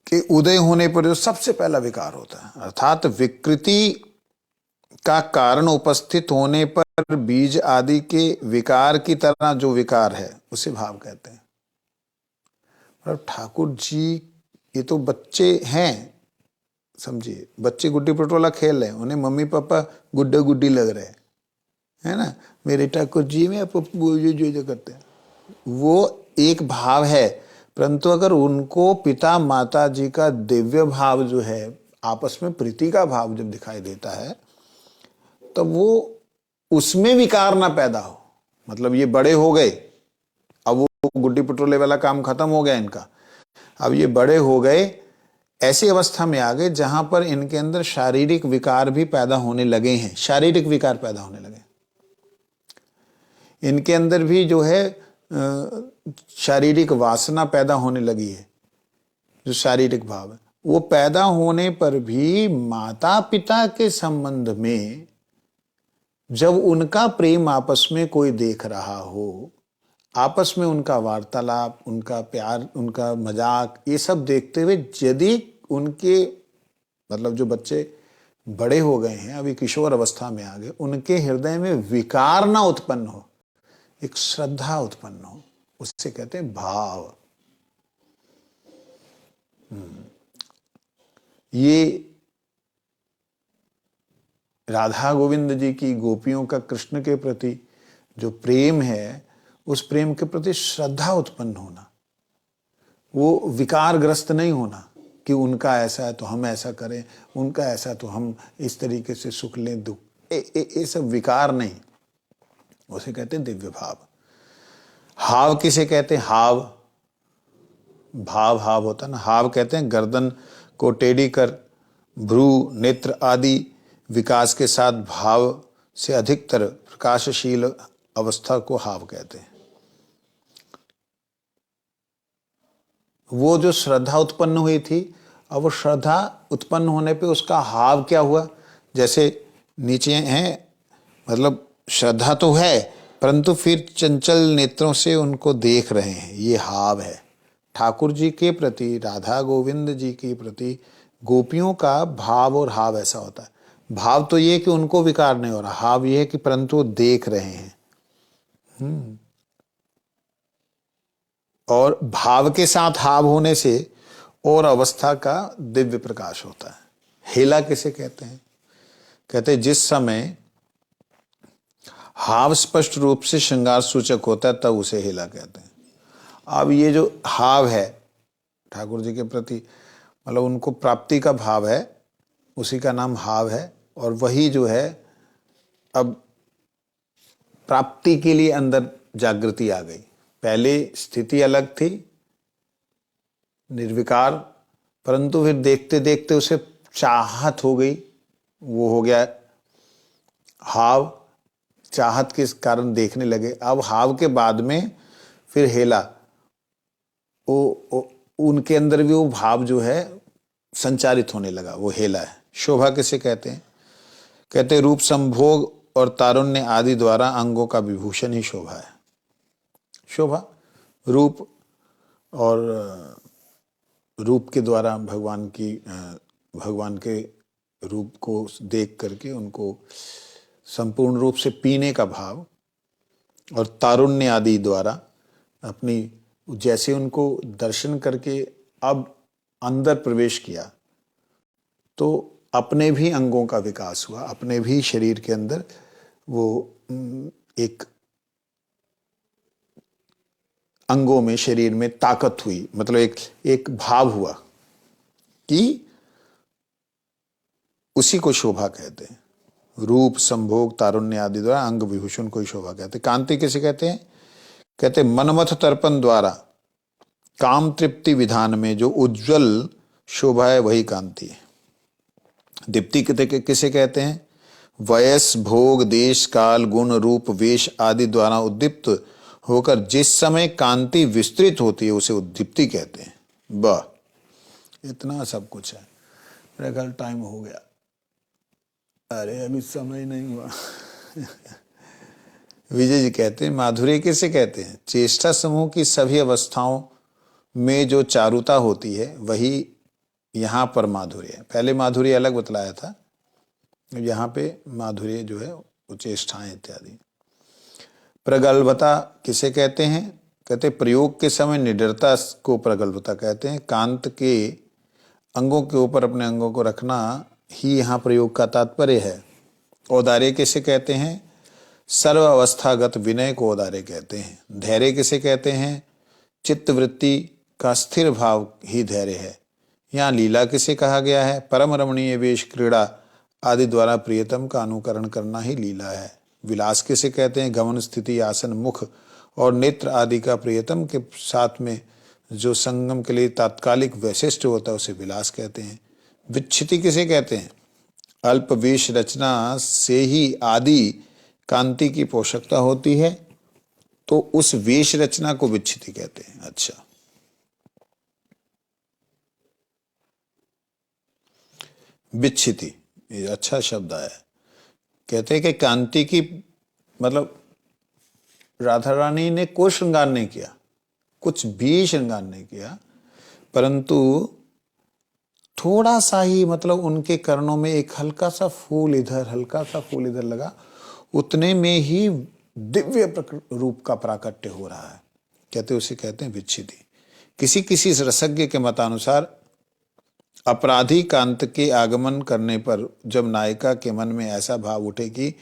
के उदय होने पर जो सबसे पहला विकार होता है, अर्थात विकृति का कारण उपस्थित होने पर बीज आदि के विकार की तरह जो विकार है उसे भाव कहते हैं। और ठाकुर जी ये तो बच्चे हैं, समझिए, बच्चे गुड्डी पटोला खेल रहे हैं, उन्हें मम्मी पापा गुड्डा गुड्डी लग रहे हैं, है ना, मेरे ठाकुर जी में पप्पू जो करते हैं, वो एक भाव है। परंतु अगर उनको पिता माता जी का दिव्य भाव जो है, आपस में प्रीति का भाव जब दिखाई देता है, तब वो उसमें विकार ना पैदा हो। मतलब ये बड़े हो गए, अब वो गुड्डी पटोले वाला काम खत्म हो गया इनका, अब ये बड़े हो गए, ऐसी अवस्था में आ गए जहां पर इनके अंदर शारीरिक विकार भी पैदा होने लगे हैं। शारीरिक विकार पैदा होने लगे, इनके अंदर भी जो है शारीरिक वासना पैदा होने लगी है। जो शारीरिक भाव है वो पैदा होने पर भी माता पिता के संबंध में जब उनका प्रेम आपस में कोई देख रहा हो, आपस में उनका वार्तालाप, उनका प्यार, उनका मजाक, ये सब देखते हुए यदि उनके, मतलब जो बच्चे बड़े हो गए हैं, अभी किशोर अवस्था में आ गए, उनके हृदय में विकार ना उत्पन्न हो, एक श्रद्धा उत्पन्न हो, उससे कहते हैं भाव। ये राधा गोविंद जी की गोपियों का कृष्ण के प्रति जो प्रेम है, उस प्रेम के प्रति श्रद्धा उत्पन्न होना, वो विकारग्रस्त नहीं होना कि उनका ऐसा है तो हम ऐसा करें, उनका ऐसा तो हम इस तरीके से सुख लें, दुख, ये सब विकार नहीं, उसे कहते हैं दिव्य भाव। हाव किसे कहते हैं? हाव, भाव हाव होता ना, हाव कहते हैं गर्दन को टेढ़ी कर भ्रू, नेत्र आदि विकास के साथ भाव से अधिकतर प्रकाशशील अवस्था को हाव कहते हैं। वो जो श्रद्धा उत्पन्न हुई थी, अब वो श्रद्धा उत्पन्न होने पे उसका हाव क्या हुआ? जैसे नीचे हैं, मतलब श्रद्धा तो है परंतु फिर चंचल नेत्रों से उनको देख रहे हैं, ये हाव है। ठाकुर जी के प्रति, राधा गोविंद जी के प्रति गोपियों का भाव और हाव ऐसा होता है। भाव तो ये कि उनको विकार नहीं हो रहा, हाव ये है कि परंतु देख रहे हैं। और भाव के साथ हाव होने से और अवस्था का दिव्य प्रकाश होता है। हेला किसे कहते हैं? कहते हैं जिस समय हाव स्पष्ट रूप से श्रृंगार सूचक होता है तब उसे हेला कहते हैं। अब ये जो हाव है ठाकुर जी के प्रति, मतलब उनको प्राप्ति का भाव है, उसी का नाम हाव है। और वही जो है अब प्राप्ति के लिए अंदर जागृति आ गई। पहले स्थिति अलग थी, निर्विकार, परंतु फिर देखते देखते उसे चाहत हो गई, वो हो गया हाव। चाहत के कारण देखने लगे। अब हाव के बाद में फिर हेला, उनके अंदर भी वो भाव जो है संचारित होने लगा, वो हेला है। शोभा किसे कहते हैं? कहते रूप संभोग और तारुण्य आदि द्वारा अंगों का विभूषण ही शोभा है। शोभा रूप, और रूप के द्वारा भगवान के रूप को देख करके उनको संपूर्ण रूप से पीने का भाव, और तारुण्य आदि द्वारा अपनी, जैसे उनको दर्शन करके अब अंदर प्रवेश किया तो अपने भी अंगों का विकास हुआ, अपने भी शरीर के अंदर वो एक अंगों में, शरीर में ताकत हुई, मतलब एक भाव हुआ कि उसी को शोभा कहते हैं। रूप संभोग तारुण्य आदि द्वारा अंग विभूषण को ही शोभा कहते हैं। कांति किसे कहते हैं? कहते मनमथ तर्पण द्वारा काम तृप्ति विधान में जो उज्जवल शोभा है वही कांति है। दीप्ति किसे कहते हैं? वयस भोग देश काल गुण रूप वेश आदि द्वारा उद्दीप्त होकर जिस समय कांति विस्तृत होती है उसे उद्दीप्ति कहते हैं। वाह, इतना सब कुछ है। मेरा ख्याल टाइम हो गया। अरे अभी समय नहीं हुआ। विजय जी कहते हैं माधुर्य किसे कहते हैं? चेष्टा समूह की सभी अवस्थाओं में जो चारुता होती है वही यहाँ पर माधुर्य है। पहले माधुर्य अलग बतलाया था, यहाँ पे माधुर्य जो है वो चेष्टाएं इत्यादि। प्रगल्भता किसे कहते हैं? कहते प्रयोग के समय निडरता को प्रगल्भता कहते हैं। कांत के अंगों के ऊपर अपने अंगों को रखना ही यहाँ प्रयोग का तात्पर्य है। औदार्य किसे कहते हैं? सर्व अवस्थागत विनय को औदार्य कहते हैं। धैर्य किसे कहते हैं? चित्तवृत्ति का स्थिर भाव ही धैर्य है। यहाँ लीला किसे कहा गया है? परम रमणीय वेश क्रीड़ा आदि द्वारा प्रियतम का अनुकरण करना ही लीला है। विलास किसे कहते हैं? गमन स्थिति आसन मुख और नेत्र आदि का प्रियतम के साथ में जो संगम के लिए तात्कालिक वैशिष्ट होता है उसे विलास कहते हैं। विच्छिति किसे कहते हैं? अल्प वेश रचना से ही आदि कांति की पोषकता होती है, तो उस वेश रचना को विच्छिति कहते हैं। अच्छा, विच्छिति ये अच्छा शब्द आया। कहते हैं कि कांति की मतलब राधा रानी ने कोई श्रृंगार नहीं किया, कुछ भी श्रृंगार नहीं किया, परंतु थोड़ा सा ही, मतलब उनके कर्णों में एक हल्का सा फूल इधर, हल्का सा फूल इधर लगा, उतने में ही दिव्य रूप का प्राकट्य हो रहा है। उसे कहते हैं विच्छिति। किसी किसी रसज्ञ के मतानुसार अपराधी कांत के आगमन करने पर जब नायिका के मन में ऐसा भाव उठे कि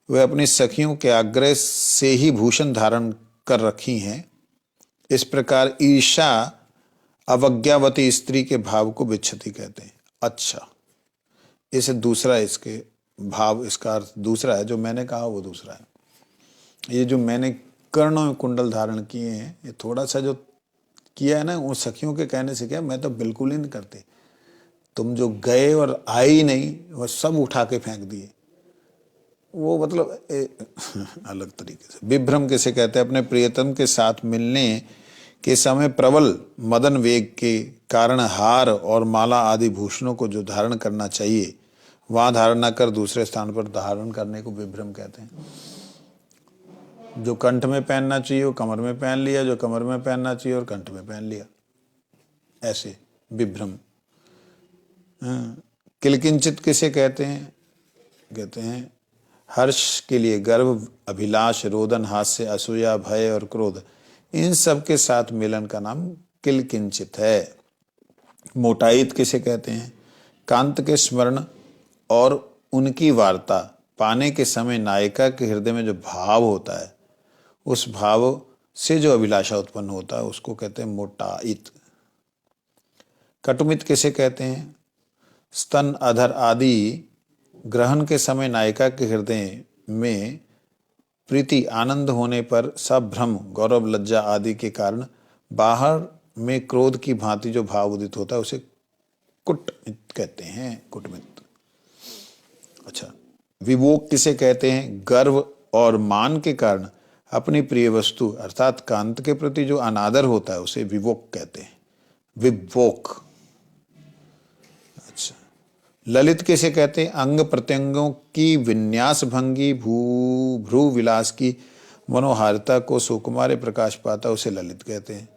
वह अपनी सखियों के आग्रह से ही भूषण धारण कर रखी हैं, इस प्रकार ईर्षा अवज्ञावती स्त्री के भाव को विच्छिति कहते हैं। अच्छा, इसे दूसरा, इसके भाव, इसका अर्थ दूसरा है। जो मैंने कहा वो दूसरा है। ये जो मैंने कर्णों में कुंडल धारण किए हैं, ये थोड़ा सा जो किया है ना, वो सखियों के कहने से किया, मैं तो बिल्कुल ही नहीं करती। तुम जो गए और आए ही नहीं, वह सब उठा के फेंक दिए, वो मतलब अलग तरीके से। विभ्रम किसे कहते हैं? अपने प्रियतम के साथ मिलने के समय प्रबल मदन वेग के कारण हार और माला आदि भूषणों को जो धारण करना चाहिए वहां धारण न कर दूसरे स्थान पर धारण करने को विभ्रम कहते हैं। जो कंठ में पहनना चाहिए वो कमर में पहन लिया, जो कमर में पहनना चाहिए और कंठ में पहन लिया, ऐसे विभ्रम। किलकिंचित किसे कहते हैं? कहते हैं हर्ष के लिए गर्व, अभिलाष, रोदन, हास्य, असूया, भय और क्रोध, इन सब के साथ मिलन का नाम किलकिंचित है। मोटाईत किसे कहते हैं? कांत के स्मरण और उनकी वार्ता पाने के समय नायिका के हृदय में जो भाव होता है, उस भाव से जो अभिलाषा उत्पन्न होता है उसको कहते हैं मोटाईत। कटुमित किसे कहते हैं? स्तन, अधर आदि ग्रहण के समय नायिका के हृदय में प्रीति, आनंद होने पर सब भ्रम, गौरव, लज्जा आदि के कारण बाहर में क्रोध की भांति जो भाव उदित होता है उसे कुटमित कहते हैं। कुटमित। अच्छा, विवोक किसे कहते हैं? गर्व और मान के कारण अपनी प्रिय वस्तु अर्थात कांत के प्रति जो अनादर होता है उसे विवोक कहते हैं, विवोक। अच्छा, ललित किसे कहते हैं? अंग प्रत्यंगों की विन्यास भंगी, भ्रू विलास की मनोहारिता को सुकुमार प्रकाश पाता, उसे ललित कहते हैं।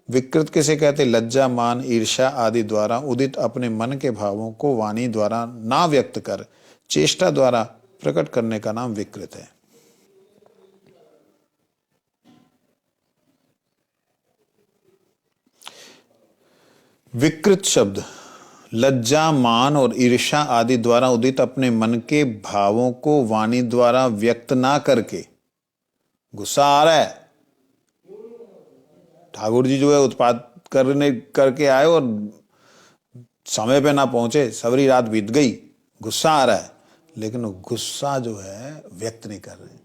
विकृत किसे कहते? लज्जा, मान, ईर्ष्या आदि द्वारा उदित अपने मन के भावों को वाणी द्वारा ना व्यक्त कर चेष्टा द्वारा प्रकट करने का नाम विकृत है। विकृत शब्द लज्जा, मान और ईर्ष्या आदि द्वारा उदित अपने मन के भावों को वाणी द्वारा व्यक्त ना करके, गुस्सा आ रहा है, ठाकुर जी जो है उत्पात करके आए और समय पे ना पहुंचे, सवरी रात बीत गई, गुस्सा आ रहा है, लेकिन वो गुस्सा जो है व्यक्त नहीं कर रहे,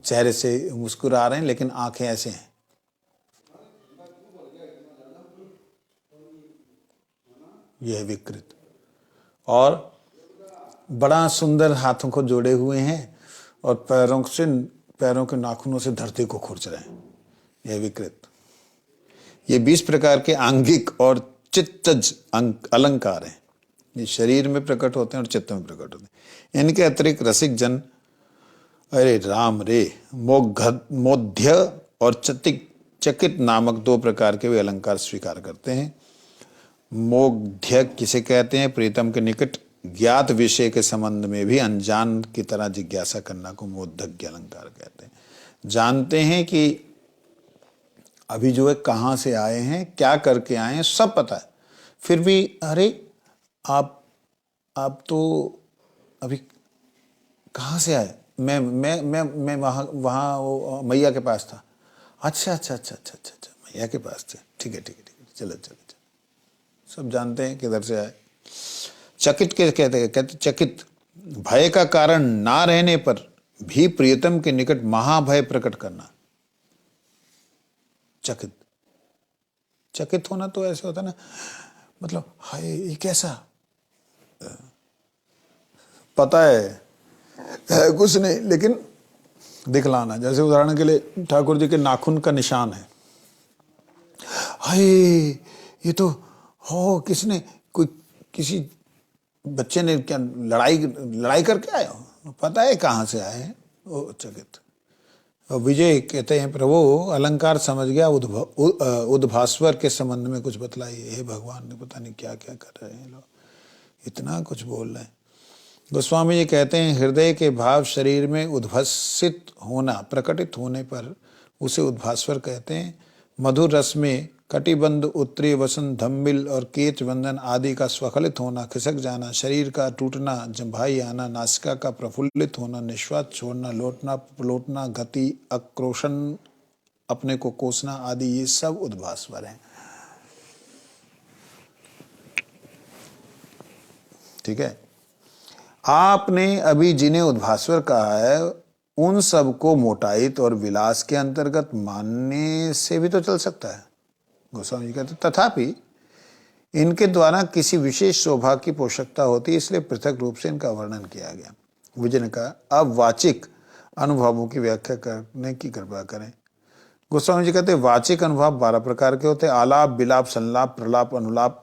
चेहरे से मुस्कुरा रहे हैं लेकिन आंखें ऐसे हैं। यह है विकृत। और बड़ा सुंदर हाथों को जोड़े हुए हैं और पैरों के नाखूनों से धरती को खुरच रहे हैं, यह विकृत। ये 20 प्रकार के आंगिक और चित्तज अलंकार हैं। ये शरीर में प्रकट होते हैं और चित्त में प्रकट होते हैं। इनके अतिरिक्त रसिक जन, अरे राम रे, मोध्य और चकित नामक 2 प्रकार के वे अलंकार स्वीकार करते हैं। मोध्य किसे कहते हैं? प्रीतम के निकट ज्ञात विषय के संबंध में भी अनजान की तरह जिज्ञासा करना को मोद्धज्ञ अलंकार कहते हैं। जानते हैं कि अभी जो है कहाँ से आए हैं, क्या करके आए हैं, सब पता है, फिर भी अरे आप तो अभी कहाँ से आए? मैं वहाँ मैया के पास था। अच्छा, मैया के पास थे, ठीक है, चलो, सब जानते हैं किधर से आए। चकित के कहते चकित, भय का कारण ना रहने पर भी प्रियतम के निकट महाभय प्रकट करना। चकित होना तो ऐसे होता ना, मतलब हाय ये कैसा, पता है कुछ नहीं लेकिन दिखलाना। जैसे उदाहरण के लिए ठाकुर जी के नाखून का निशान है, हाय ये तो हो किसने, किसी बच्चे ने क्या लड़ाई करके आया हो, पता है कहाँ से आए हैं, वो चकित। विजय कहते हैं प्रभु अलंकार समझ गया, उद्भास्वर के संबंध में कुछ बतलाइए। हे भगवान ने पता नहीं क्या क्या कर रहे हैं लोग, इतना कुछ बोल रहे हैं। गोस्वामी जी कहते हैं हृदय के भाव शरीर में उद्भसित होना, प्रकटित होने पर उसे उद्भास्वर कहते हैं। मधुर रस में कटिबंध, उत्तरी वसंत, धम्बिल और केच बंधन आदि का स्वखलित होना, खिसक जाना, शरीर का टूटना, जम्भाई आना, नासिका का प्रफुल्लित होना, निश्वास छोड़ना, लौटना पलौटना, गति, आक्रोशन, अपने को कोसना आदि, ये सब उद्भास्वर हैं। ठीक है, आपने अभी जिन्हें उद्भास्वर कहा है उन सब को मोटाइत और विलास के अंतर्गत मानने से भी तो चल सकता है। गोस्वामी जी कहते तथापि इनके द्वारा किसी विशेष शोभा की पोषकता होती, इसलिए पृथक रूप से इनका वर्णन किया गया। विजय ने कहा अब वाचिक अनुभवों की व्याख्या करने की कृपा करें। गोस्वामी जी कहते वाचिक अनुभव 12 प्रकार के होते हैं। आलाप, विलाप, संलाप, प्रलाप, अनुलाप,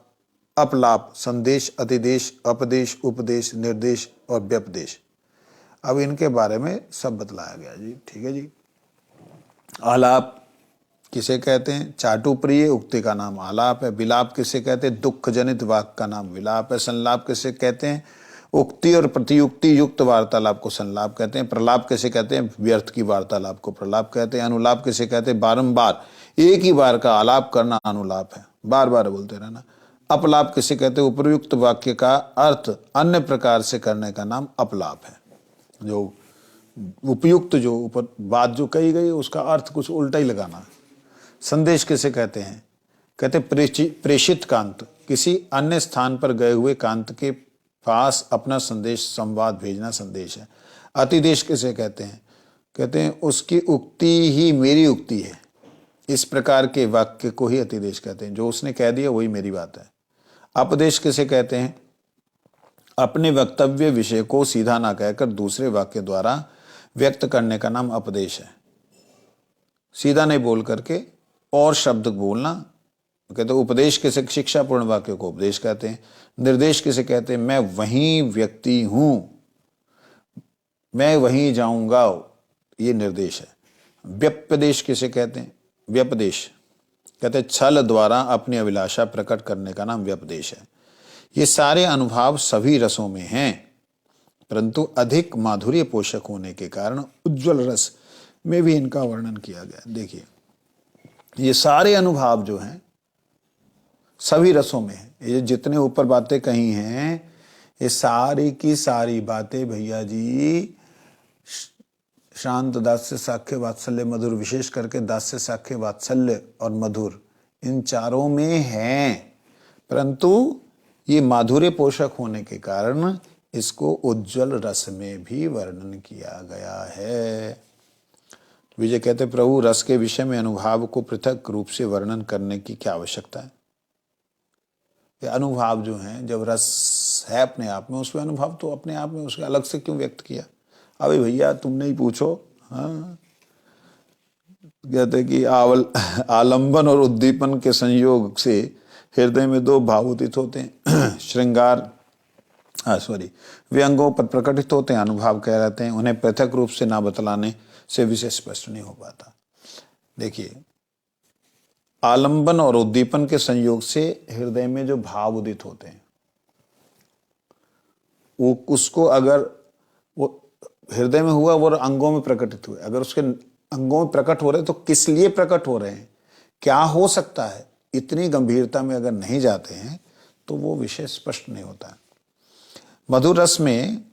अपलाप, संदेश, अतिदेश, अपदेश, उपदेश, निर्देश और व्यपदेश। अब इनके बारे में सब बतलाया गया जी। ठीक है जी। आलाप किसे कहते हैं? चाटु प्रिय उक्ति का नाम आलाप है। विलाप किसे कहते हैं? दुख जनित वाक्य का नाम विलाप है। संलाप किसे कहते हैं? उक्ति और प्रतियुक्ति युक्त वार्तालाप को संलाप कहते हैं। प्रलाप किसे कहते हैं? व्यर्थ की वार्तालाप को प्रलाप कहते हैं। अनुलाप किसे कहते हैं? बारंबार एक ही बार का आलाप करना अनुलाप है, बार बार बोलते रहना। अपलाप किसे कहते हैं? उपयुक्त वाक्य का अर्थ अन्य प्रकार से करने का नाम अपलाप है। जो उपयुक्त जो ऊपर बात जो कही गई उसका अर्थ कुछ उल्टा ही लगाना। संदेश किसे कहते हैं? कहते प्रेषित कांत, किसी अन्य स्थान पर गए हुए कांत के पास अपना संदेश संवाद भेजना संदेश है। अतिदेश किसे कहते हैं? कहते हैं उसकी उक्ति ही मेरी उक्ति है। इस प्रकार के वाक्य को ही अतिदेश कहते हैं, जो उसने कह दिया वही मेरी बात है। अपदेश किसे कहते हैं? अपने वक्तव्य विषय को सीधा ना कहकर दूसरे वाक्य द्वारा व्यक्त करने का नाम अपदेश है। सीधा नहीं बोल करके और शब्द बोलना। कहते उपदेश किसे, शिक्षा पूर्ण वाक्य को उपदेश कहते हैं। निर्देश किसे कहते हैं, मैं वहीं व्यक्ति हूं, मैं वहीं जाऊंगा, ये निर्देश है। व्यपदेश किसे कहते हैं, व्यपदेश कहते हैं छल द्वारा अपनी अभिलाषा प्रकट करने का नाम व्यपदेश है। ये सारे अनुभाव सभी रसों में हैं, परंतु अधिक माधुर्य पोषक होने के कारण उज्ज्वल रस में भी इनका वर्णन किया गया। देखिए ये सारे अनुभाव जो हैं सभी रसों में है। ये जितने ऊपर बातें कही हैं ये सारी की सारी बातें भैया जी शांत, दास्य, साख्य, वात्सल्य, मधुर, विशेष करके दास्य, साख्य, वात्सल्य और मधुर, इन चारों में हैं, परंतु ये माधुर्य पोषक होने के कारण इसको उज्ज्वल रस में भी वर्णन किया गया है। विजय कहते प्रभु रस के विषय में अनुभाव को पृथक रूप से वर्णन करने की क्या आवश्यकता है। ये अनुभाव जो हैं, जब रस है अपने आप में, उसमें अनुभाव तो अपने आप में, उसके अलग से क्यों व्यक्त किया। अबे भैया तुमने ही पूछो। हाँ कहते कि आलंबन और उद्दीपन के संयोग से हृदय में दो भाव उदित होते हैं। श्रृंगार वे अंगों पर प्रकटित होते हैं, अनुभाव कह रहते हैं। उन्हें पृथक रूप से ना बतलाने से विषय स्पष्ट नहीं हो पाता। देखिए आलंबन और उद्दीपन के संयोग से हृदय में जो भाव उदित होते हैं, वो उसको अगर वो हृदय में हुआ वो अंगों में प्रकटित हुए, अगर उसके अंगों में प्रकट हो रहे तो किस लिए प्रकट हो रहे हैं, क्या हो सकता है, इतनी गंभीरता में अगर नहीं जाते हैं तो वो विषय स्पष्ट नहीं होता। मधुर रस में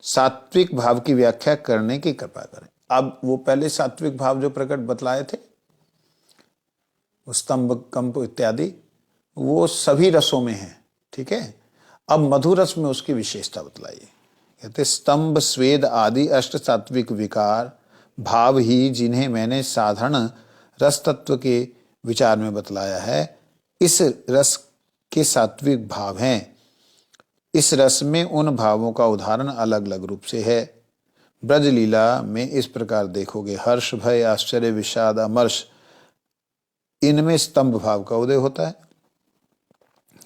सात्विक भाव की व्याख्या करने की कृपा करें। अब वो पहले सात्विक भाव जो प्रकट बतलाए थे, स्तंभ, कंप इत्यादि, वो सभी रसों में है, ठीक है। अब मधुर रस में उसकी विशेषता बतलाइए। कहते स्तंभ, स्वेद आदि अष्ट सात्विक विकार भाव ही जिन्हें मैंने साधारण रस तत्व के विचार में बतलाया है, इस रस के सात्विक भाव हैं। इस रस में उन भावों का उदाहरण अलग अलग रूप से है। ब्रज लीला में इस प्रकार देखोगे, हर्ष, भय, आश्चर्य, विषाद, अमर्ष, इनमें स्तंभ भाव का उदय होता है।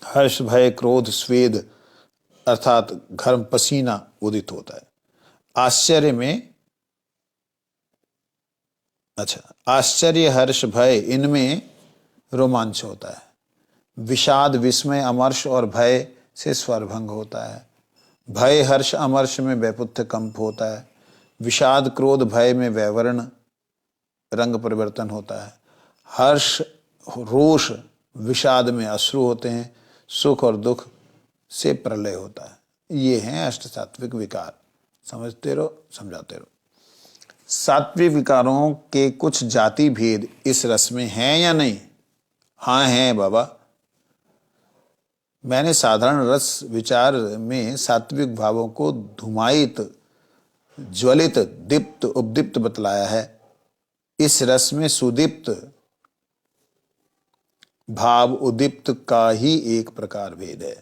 हर्ष, भय, क्रोध, स्वेद अर्थात घर्म, पसीना उदित होता है। आश्चर्य में आश्चर्य, हर्ष, भय, इनमें रोमांच होता है। विषाद, विस्मय, अमर्ष और भय से स्वरभंग होता है। भय, हर्ष, अमर्ष में वैपुत्य कंप होता है। विषाद, क्रोध, भय में वैवर्ण रंग परिवर्तन होता है। हर्ष, रोष, विषाद में अश्रु होते हैं। सुख और दुख से प्रलय होता है। ये हैं अष्ट सात्विक विकार। समझते रहो, समझाते रहो। सात्विक विकारों के कुछ जाति भेद इस रस में हैं या नहीं? हाँ हैं बाबा। मैंने साधारण रस विचार में सात्विक भावों को धूमायित, ज्वलित, दीप्त, उपदीप्त बतलाया है। इस रस में सुदीप्त भाव उदीप्त का ही एक प्रकार भेद है।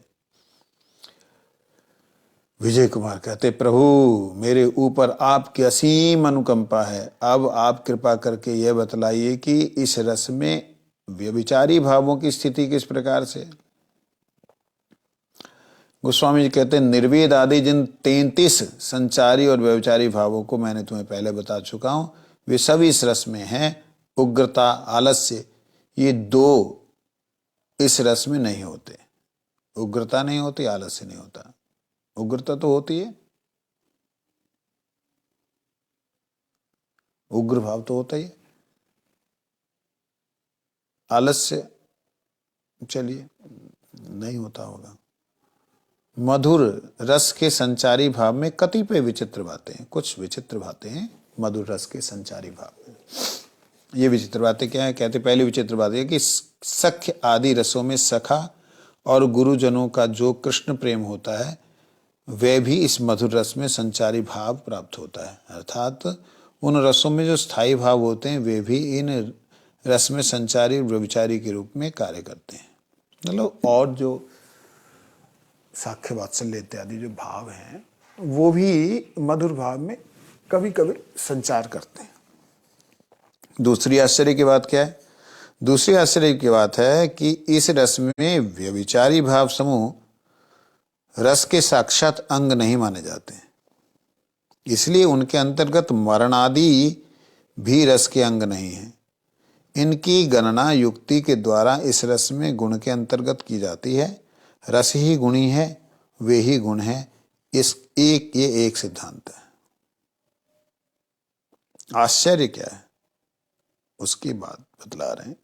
विजय कुमार कहते प्रभु मेरे ऊपर आपकी असीम अनुकंपा है। अब आप कृपा करके यह बतलाइए कि इस रस में व्यभिचारी भावों की स्थिति किस प्रकार से। गोस्वामी जी कहते हैं निर्वेद आदि जिन 33 संचारी और व्यभिचारी भावों को मैंने तुम्हें पहले बता चुका हूं, वे सभी इस रस में हैं। उग्रता, आलस्य, ये दो इस रस में नहीं होते। उग्रता नहीं होती, आलस्य नहीं होता। उग्रता तो होती है, उग्र भाव तो होता ही है। आलस्य चलिए नहीं होता होगा। मधुर रस के संचारी भाव में कतिपय विचित्र बातें हैं। कुछ विचित्र बातें हैं मधुर रस के संचारी भाव में। ये विचित्र बातें क्या है? कहते पहली विचित्र बात है कि सख्य आदि रसों में सखा और गुरुजनों का जो कृष्ण प्रेम होता है वह भी इस मधुर रस में संचारी भाव प्राप्त होता है। अर्थात उन रसों में जो स्थायी भाव होते हैं वे भी इन रस में संचारी व्यभिचारी के रूप में कार्य करते हैं। मतलब और जो साख्य, वात्सल्य इत्यादि जो भाव हैं वो भी मधुर भाव में कभी कभी संचार करते हैं। दूसरी आश्चर्य की बात क्या है? दूसरी आश्चर्य की बात है कि इस रस में व्यभिचारी भाव समूह रस के साक्षात अंग नहीं माने जाते, इसलिए उनके अंतर्गत मरण आदि भी रस के अंग नहीं है। इनकी गणना युक्ति के द्वारा इस रस में गुण के अंतर्गत की जाती है। रस ही गुणी है, वे ही गुण है। ये एक सिद्धांत है। आश्चर्य क्या है उसकी बात बतला रहे हैं।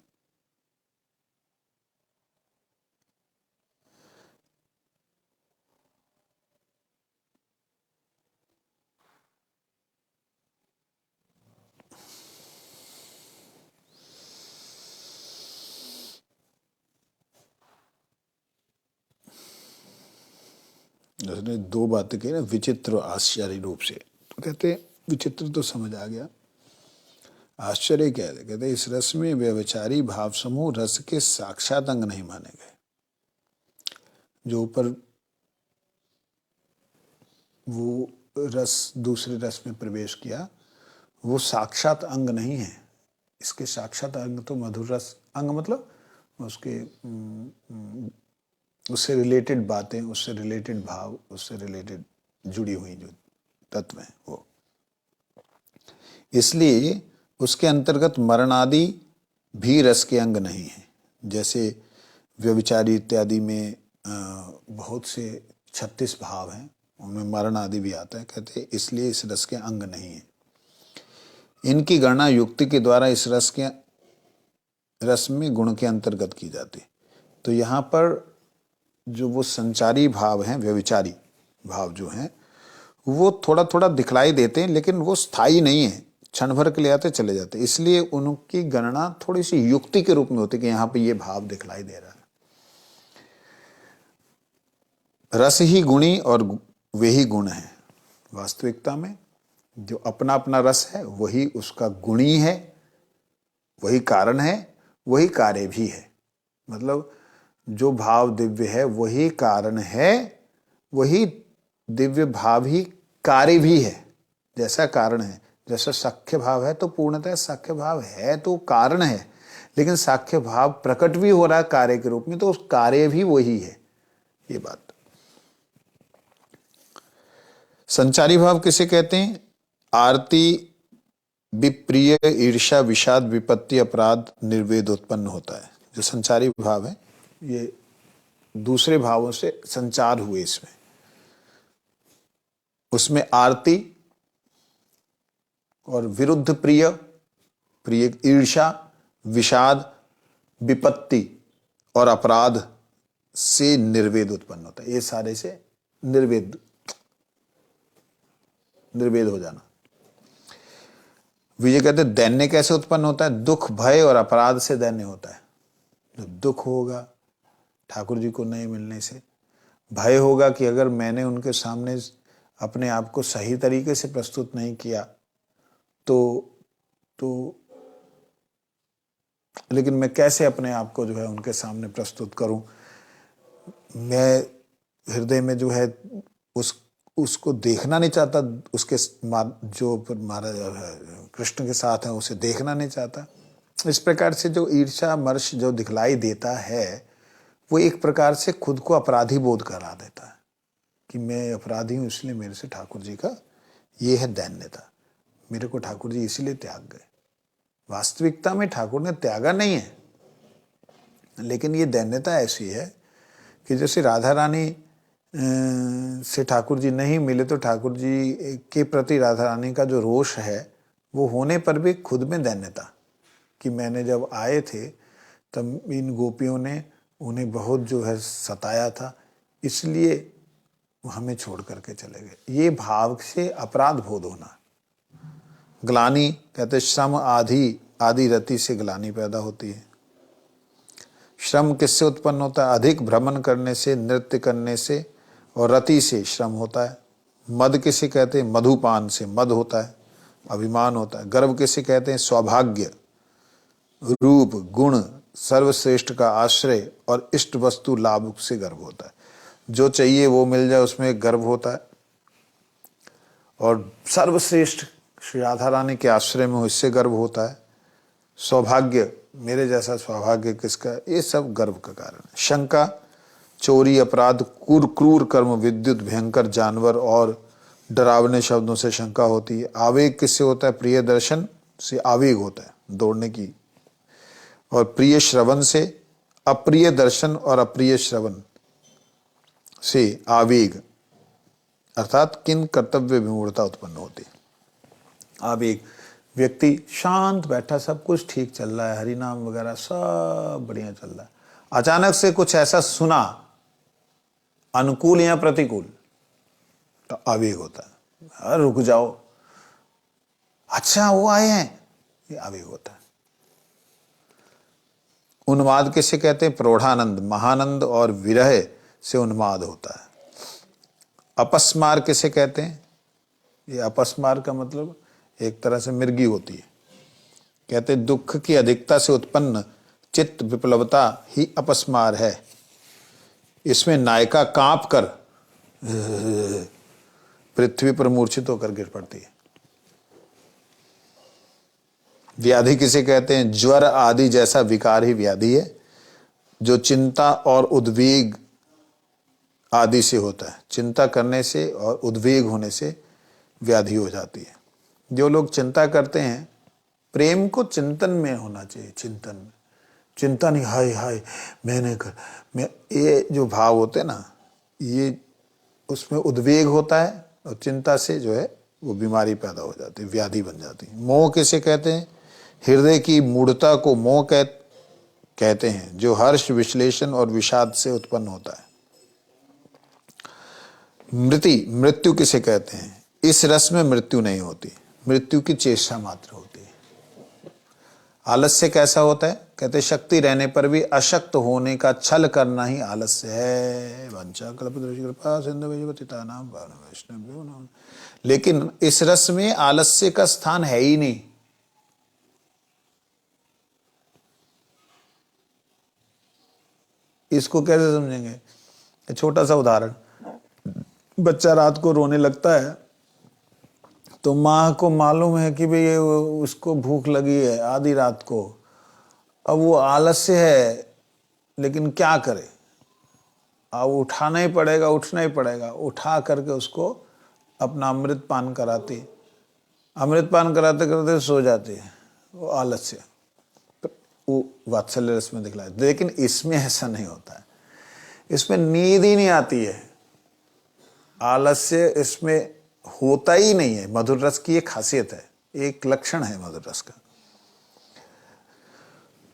उसने दो बातें कही ना, विचित्र और आश्चर्य रूप से। तो कहते विचित्र तो समझ आ गया, आश्चर्य क्या है? कहते इस रस में व्यभिचारी भाव समूह रस के साक्षात अंग नहीं माने गए। जो ऊपर वो रस दूसरे रस में प्रवेश किया वो साक्षात अंग नहीं है। इसके साक्षात अंग तो मधुर रस, अंग मतलब उसके उससे रिलेटेड बातें, उससे रिलेटेड भाव, उससे रिलेटेड जुड़ी हुई जो तत्व हैं वो। इसलिए उसके अंतर्गत मरण आदि भी रस के अंग नहीं है। जैसे व्यभिचारी इत्यादि में बहुत से 36 भाव हैं, उनमें मरण आदि भी आता है। कहते इसलिए इस रस के अंग नहीं है। इनकी गणना युक्ति के द्वारा इस रस में गुण के अंतर्गत की जाती। तो यहाँ पर जो वो संचारी भाव हैं, व्यभिचारी भाव जो हैं, वो थोड़ा थोड़ा दिखलाई देते हैं, लेकिन वो स्थायी नहीं है, क्षण भर के लिए आते चले जाते। इसलिए उनकी गणना थोड़ी सी युक्ति के रूप में होती है कि यहाँ पे ये भाव दिखलाई दे रहा है। रस ही गुणी और वे ही गुण है। वास्तविकता में जो अपना अपना रस है वही उसका गुणी है, वही कारण है, वही कार्य भी है। मतलब जो भाव दिव्य है वही कारण है, वही दिव्य भाव ही कार्य भी है। जैसा कारण है, जैसा साख्य भाव है तो पूर्णतः साख्य भाव है तो कारण है, लेकिन साख्य भाव प्रकट भी हो रहा है कार्य के रूप में, तो उस कार्य भी वही है। ये बात। संचारी भाव किसे कहते हैं? आरती, विप्रिय, ईर्ष्या, विषाद, विपत्ति, अपराध, निर्वेद उत्पन्न होता है। जो संचारी भाव है ये दूसरे भावों से संचार हुए इसमें। उसमें आरती और विरुद्ध प्रिय, ईर्ष्या, विषाद, विपत्ति और अपराध से निर्वेद उत्पन्न होता है। ये सारे से निर्वेद हो जाना। विजय कहते दैन्य कैसे उत्पन्न होता है? दुख, भय और अपराध से दैन्य होता है। जब दुख होगा ठाकुर जी को नहीं मिलने से, भय होगा कि अगर मैंने उनके सामने अपने आप को सही तरीके से प्रस्तुत नहीं किया तो लेकिन मैं कैसे अपने आप को जो है उनके सामने प्रस्तुत करूं। मैं हृदय में जो है उसको देखना नहीं चाहता, उसके जो महाराज कृष्ण के साथ है उसे देखना नहीं चाहता। इस प्रकार से जो ईर्ष्या मर्ष जो दिखलाई देता है वो एक प्रकार से खुद को अपराधी बोध करा देता है कि मैं अपराधी हूं, इसलिए मेरे से ठाकुर जी का ये है दैन्यता, मेरे को ठाकुर जी इसलिए त्याग गए। वास्तविकता में ठाकुर ने त्यागा नहीं है, लेकिन ये दैन्यता ऐसी है कि जैसे राधा रानी से ठाकुर जी नहीं मिले तो ठाकुर जी के प्रति राधा रानी का जो रोष है वो होने पर भी खुद में दैन्यता कि मैंने जब आए थे तब इन गोपियों ने उन्हें बहुत जो है सताया था, इसलिए हमें छोड़ करके चले गए। ये भाव से अपराध बोध होना। ग्लानि कहते श्रम आदि रति से ग्लानि पैदा होती है। श्रम किससे उत्पन्न होता है? अधिक भ्रमण करने से, नृत्य करने से और रति से श्रम होता है। मद किसे कहते हैं? मधुपान से मद होता है, अभिमान होता है। गर्व किसे कहते हैं? सौभाग्य, रूप, गुण, सर्वश्रेष्ठ का आश्रय और इष्ट वस्तु लाभ से गर्व होता है। जो चाहिए वो मिल जाए उसमें गर्व होता है। और सर्वश्रेष्ठ श्री राधा रानी के आश्रय में हो, इससे गर्व होता है। सौभाग्य, मेरे जैसा सौभाग्य किसका, ये सब गर्व का कारण है। शंका, चोरी, अपराध, क्रूर कर्म, विद्युत, भयंकर जानवर और डरावने शब्दों से शंका होती है। आवेग किससे होता है, प्रिय दर्शन से आवेग होता है, दौड़ने की। और प्रिय श्रवण से, अप्रिय दर्शन और अप्रिय श्रवण से आवेग अर्थात किन कर्तव्य विमूढ़ता उत्पन्न होती है। आवेग, व्यक्ति शांत बैठा, सब कुछ ठीक चल रहा है, हरिनाम वगैरह सब बढ़िया चल रहा है, अचानक से कुछ ऐसा सुना अनुकूल या प्रतिकूल, तो आवेग होता है। रुक जाओ, अच्छा वो आए हैं, ये आवेग होता है। उन्माद किसे कहते हैं, प्रौढ़ानंद, महानंद और विरह से उन्माद होता है। अपस्मार किसे कहते हैं, ये अपस्मार का मतलब एक तरह से मिर्गी होती है। कहते हैं दुख की अधिकता से उत्पन्न चित्त विप्लवता ही अपस्मार है। इसमें नायिका कांप कर पृथ्वी पर मूर्छित होकर गिर पड़ती है। व्याधि किसे कहते हैं, ज्वर आदि जैसा विकार ही व्याधि है, जो चिंता और उद्वेग आदि से होता है। चिंता करने से और उद्वेग होने से व्याधि हो जाती है। जो लोग चिंता करते हैं, प्रेम को चिंतन में होना चाहिए, चिंतन में, चिंता नहीं हाय हाय मैंने कर, मैं, ये जो भाव होते हैं ना, ये उसमें उद्वेग होता है और चिंता से जो है वो बीमारी पैदा हो जाती है, व्याधि बन जाती है। मोह किसे कहते हैं, हृदय की मूढ़ता को मोह कहते हैं, जो हर्ष, विश्लेषण और विषाद से उत्पन्न होता है। मृत्यु किसे कहते हैं, इस रस में मृत्यु नहीं होती, मृत्यु की चेष्टा मात्र होती है। आलस्य कैसा होता है, कहते शक्ति रहने पर भी अशक्त होने का छल करना ही आलस्य है। वंचा कल्पतरुश्च कृपा सिंधु पतितानां पावनेभ्यो वैष्णवेभ्यो नमो नमः। लेकिन इस रस में आलस्य का स्थान है ही नहीं। इसको कैसे समझेंगे, छोटा सा उदाहरण, बच्चा रात को रोने लगता है तो माँ को मालूम है कि भाई उसको भूख लगी है आधी रात को, अब वो आलस्य है, लेकिन क्या करे, अब उठाना ही पड़ेगा, उठना ही पड़ेगा। उठा करके उसको अपना अमृत पान कराती, अमृत पान कराते कराते सो जाती है, वो आलस्य, वो वात्सल्य रस में दिखलाए। लेकिन इसमें ऐसा नहीं होता है, इसमें नींद ही नहीं आती है, आलस्य इसमें होता ही नहीं है। मधुर रस की एक खासियत है, एक लक्षण है मधुर रस का।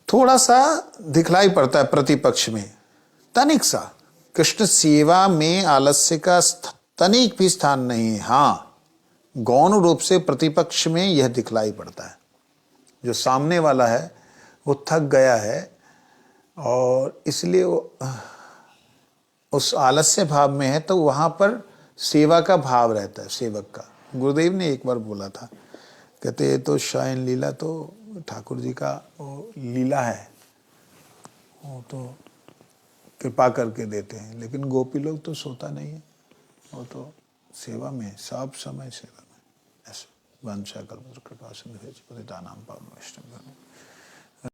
थोड़ा सा दिखलाई पड़ता है प्रतिपक्ष में, तनिक सा। कृष्ण सेवा में आलस्य का तनिक भी स्थान नहीं है। हाँ, गौण रूप से प्रतिपक्ष में यह दिखलाई पड़ता है। जो सामने वाला है वो थक गया है और इसलिए वो उस आलस्य भाव में है, तो वहां पर सेवा का भाव रहता है, सेवक का। गुरुदेव ने एक बार बोला था, कहते ये तो शयन लीला तो ठाकुर जी का वो लीला है, वो तो कृपा करके देते हैं, लेकिन गोपी लोग तो सोता नहीं है, वो तो सेवा में, सब समय सेवा में। ऐसा वंशा कल्पतरु कृपा सिंधु पतितानां पावनेभ्यो वैष्णवेभ्यो नमो नमः।